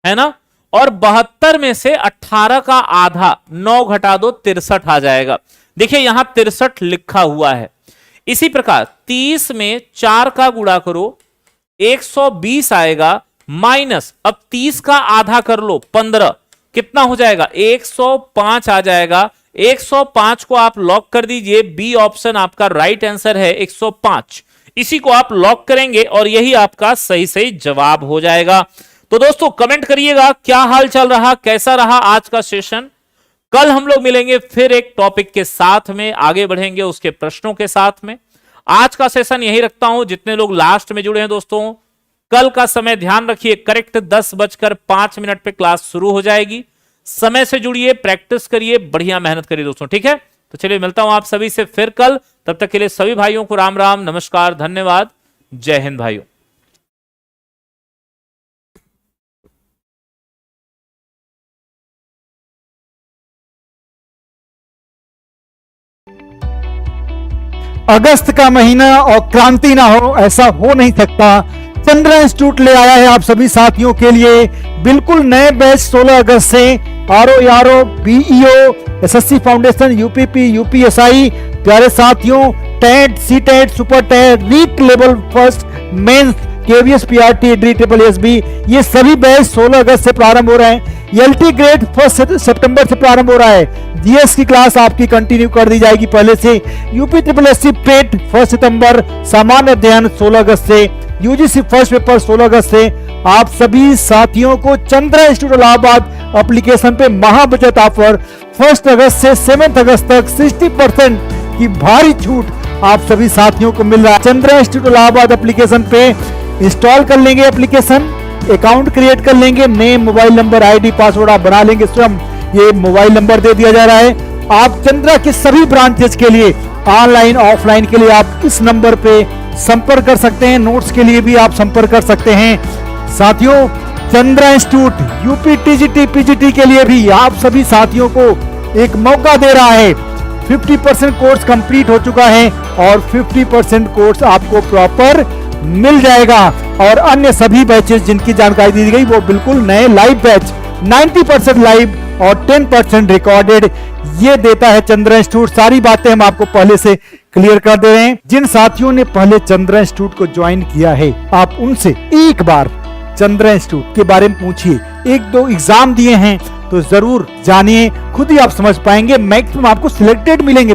है ना, और 72 में से 18 का आधा 9 घटा दो 63 आ जाएगा। देखिए यहां 63 लिखा हुआ है। इसी प्रकार 30 में 4 का गुणा करो 120 आएगा, माइनस अब 30 का आधा कर लो 15, कितना हो जाएगा 105 आ जाएगा। 105 को आप लॉक कर दीजिए, बी ऑप्शन आपका राइट आंसर है 105। इसी को आप लॉक करेंगे और यही आपका सही सही जवाब हो जाएगा। तो दोस्तों कमेंट करिएगा क्या हाल चल रहा, कैसा रहा आज का सेशन। कल हम लोग मिलेंगे फिर एक टॉपिक के साथ में, आगे बढ़ेंगे उसके प्रश्नों के साथ में। आज का सेशन यही रखता हूं, जितने लोग लास्ट में जुड़े हैं दोस्तों कल का समय ध्यान रखिए, करेक्ट 10:05 पे क्लास शुरू हो जाएगी। समय से जुड़िए, प्रैक्टिस करिए, बढ़िया मेहनत करिए दोस्तों, ठीक है। तो चलिए मिलता हूं आप सभी से फिर कल, तब तक के लिए सभी भाइयों को राम राम, नमस्कार, धन्यवाद, जय हिंद भाइयों। अगस्त का महीना और क्रांति ना हो, ऐसा हो नहीं सकता। चंद्रा इंस्टीट्यूट ले आया है आप सभी साथियों के लिए बिल्कुल नए बैच 16 अगस्त से RO, BEO, SSC foundation, UPP, UPSI। प्यारे साथियों TET, CTET, super TET, REET level first, mains, KVS, PRT, DSSB, ये सभी बैच 16 अगस्त से प्रारंभ हो रहे हैं। LT ग्रेड 1 सितंबर से प्रारंभ हो रहा है। GS की क्लास आपकी कंटिन्यू कर दी जाएगी पहले से। UPSSC पेट 1 सितंबर, सामान्य अध्ययन 16 अगस्त से, UGC फर्स्ट पेपर 16 अगस्त से। आप सभी साथियों को चंद्रा इंस्टीट्यूट इलाहाबाद एप्लीकेशन पे महाबचत ऑफर 1 अगस्त से 7 अगस्त तक 60% की भारी छूट आप सभी साथियों को मिल रहा है। चंद्रा इंस्टीट्यूट इलाहाबाद एप्लीकेशन पे इंस्टॉल कर लेंगे एप्लीकेशन, अकाउंट क्रिएट कर लेंगे, name, mobile number, ID, password आप बना लेंगे स्वयं। ये मोबाइल नंबर दे दिया जा रहा है। आप चंद्रा के सभी ब्रांचेस के लिए ऑनलाइन ऑफलाइन के लिए आप इस नंबर पे संपर्क कर सकते हैं। नोट्स के लिए भी आप संपर्क कर सकते हैं। साथियों Chandra institute UP, TGT, PGT के लिए भी आप सभी साथियों को एक मौका दे रहा है। 50% कोर्स कंप्लीट हो चुका है और 50% कोर्स आपको प्रॉपर मिल जाएगा। और अन्य सभी बैचेस जिनकी जानकारी दी गई वो बिल्कुल नए लाइव बैच, 90% लाइव और 10% रिकॉर्डेड, ये देता है चंद्रा इंस्टीट्यूट। सारी बातें हम आपको पहले से क्लियर कर दे रहे हैं। जिन साथियों ने पहले चंद्रा इंस्टीट्यूट को ज्वाइन किया है, आप उनसे एक बार चंद्रा इंस्टीट्यूट के बारे में पूछिए। एक दो एग्जाम दिए हैं तो जरूर जानिए, खुद ही आप समझ पाएंगे। मैक्सिमम आपको सिलेक्टेड मिलेंगे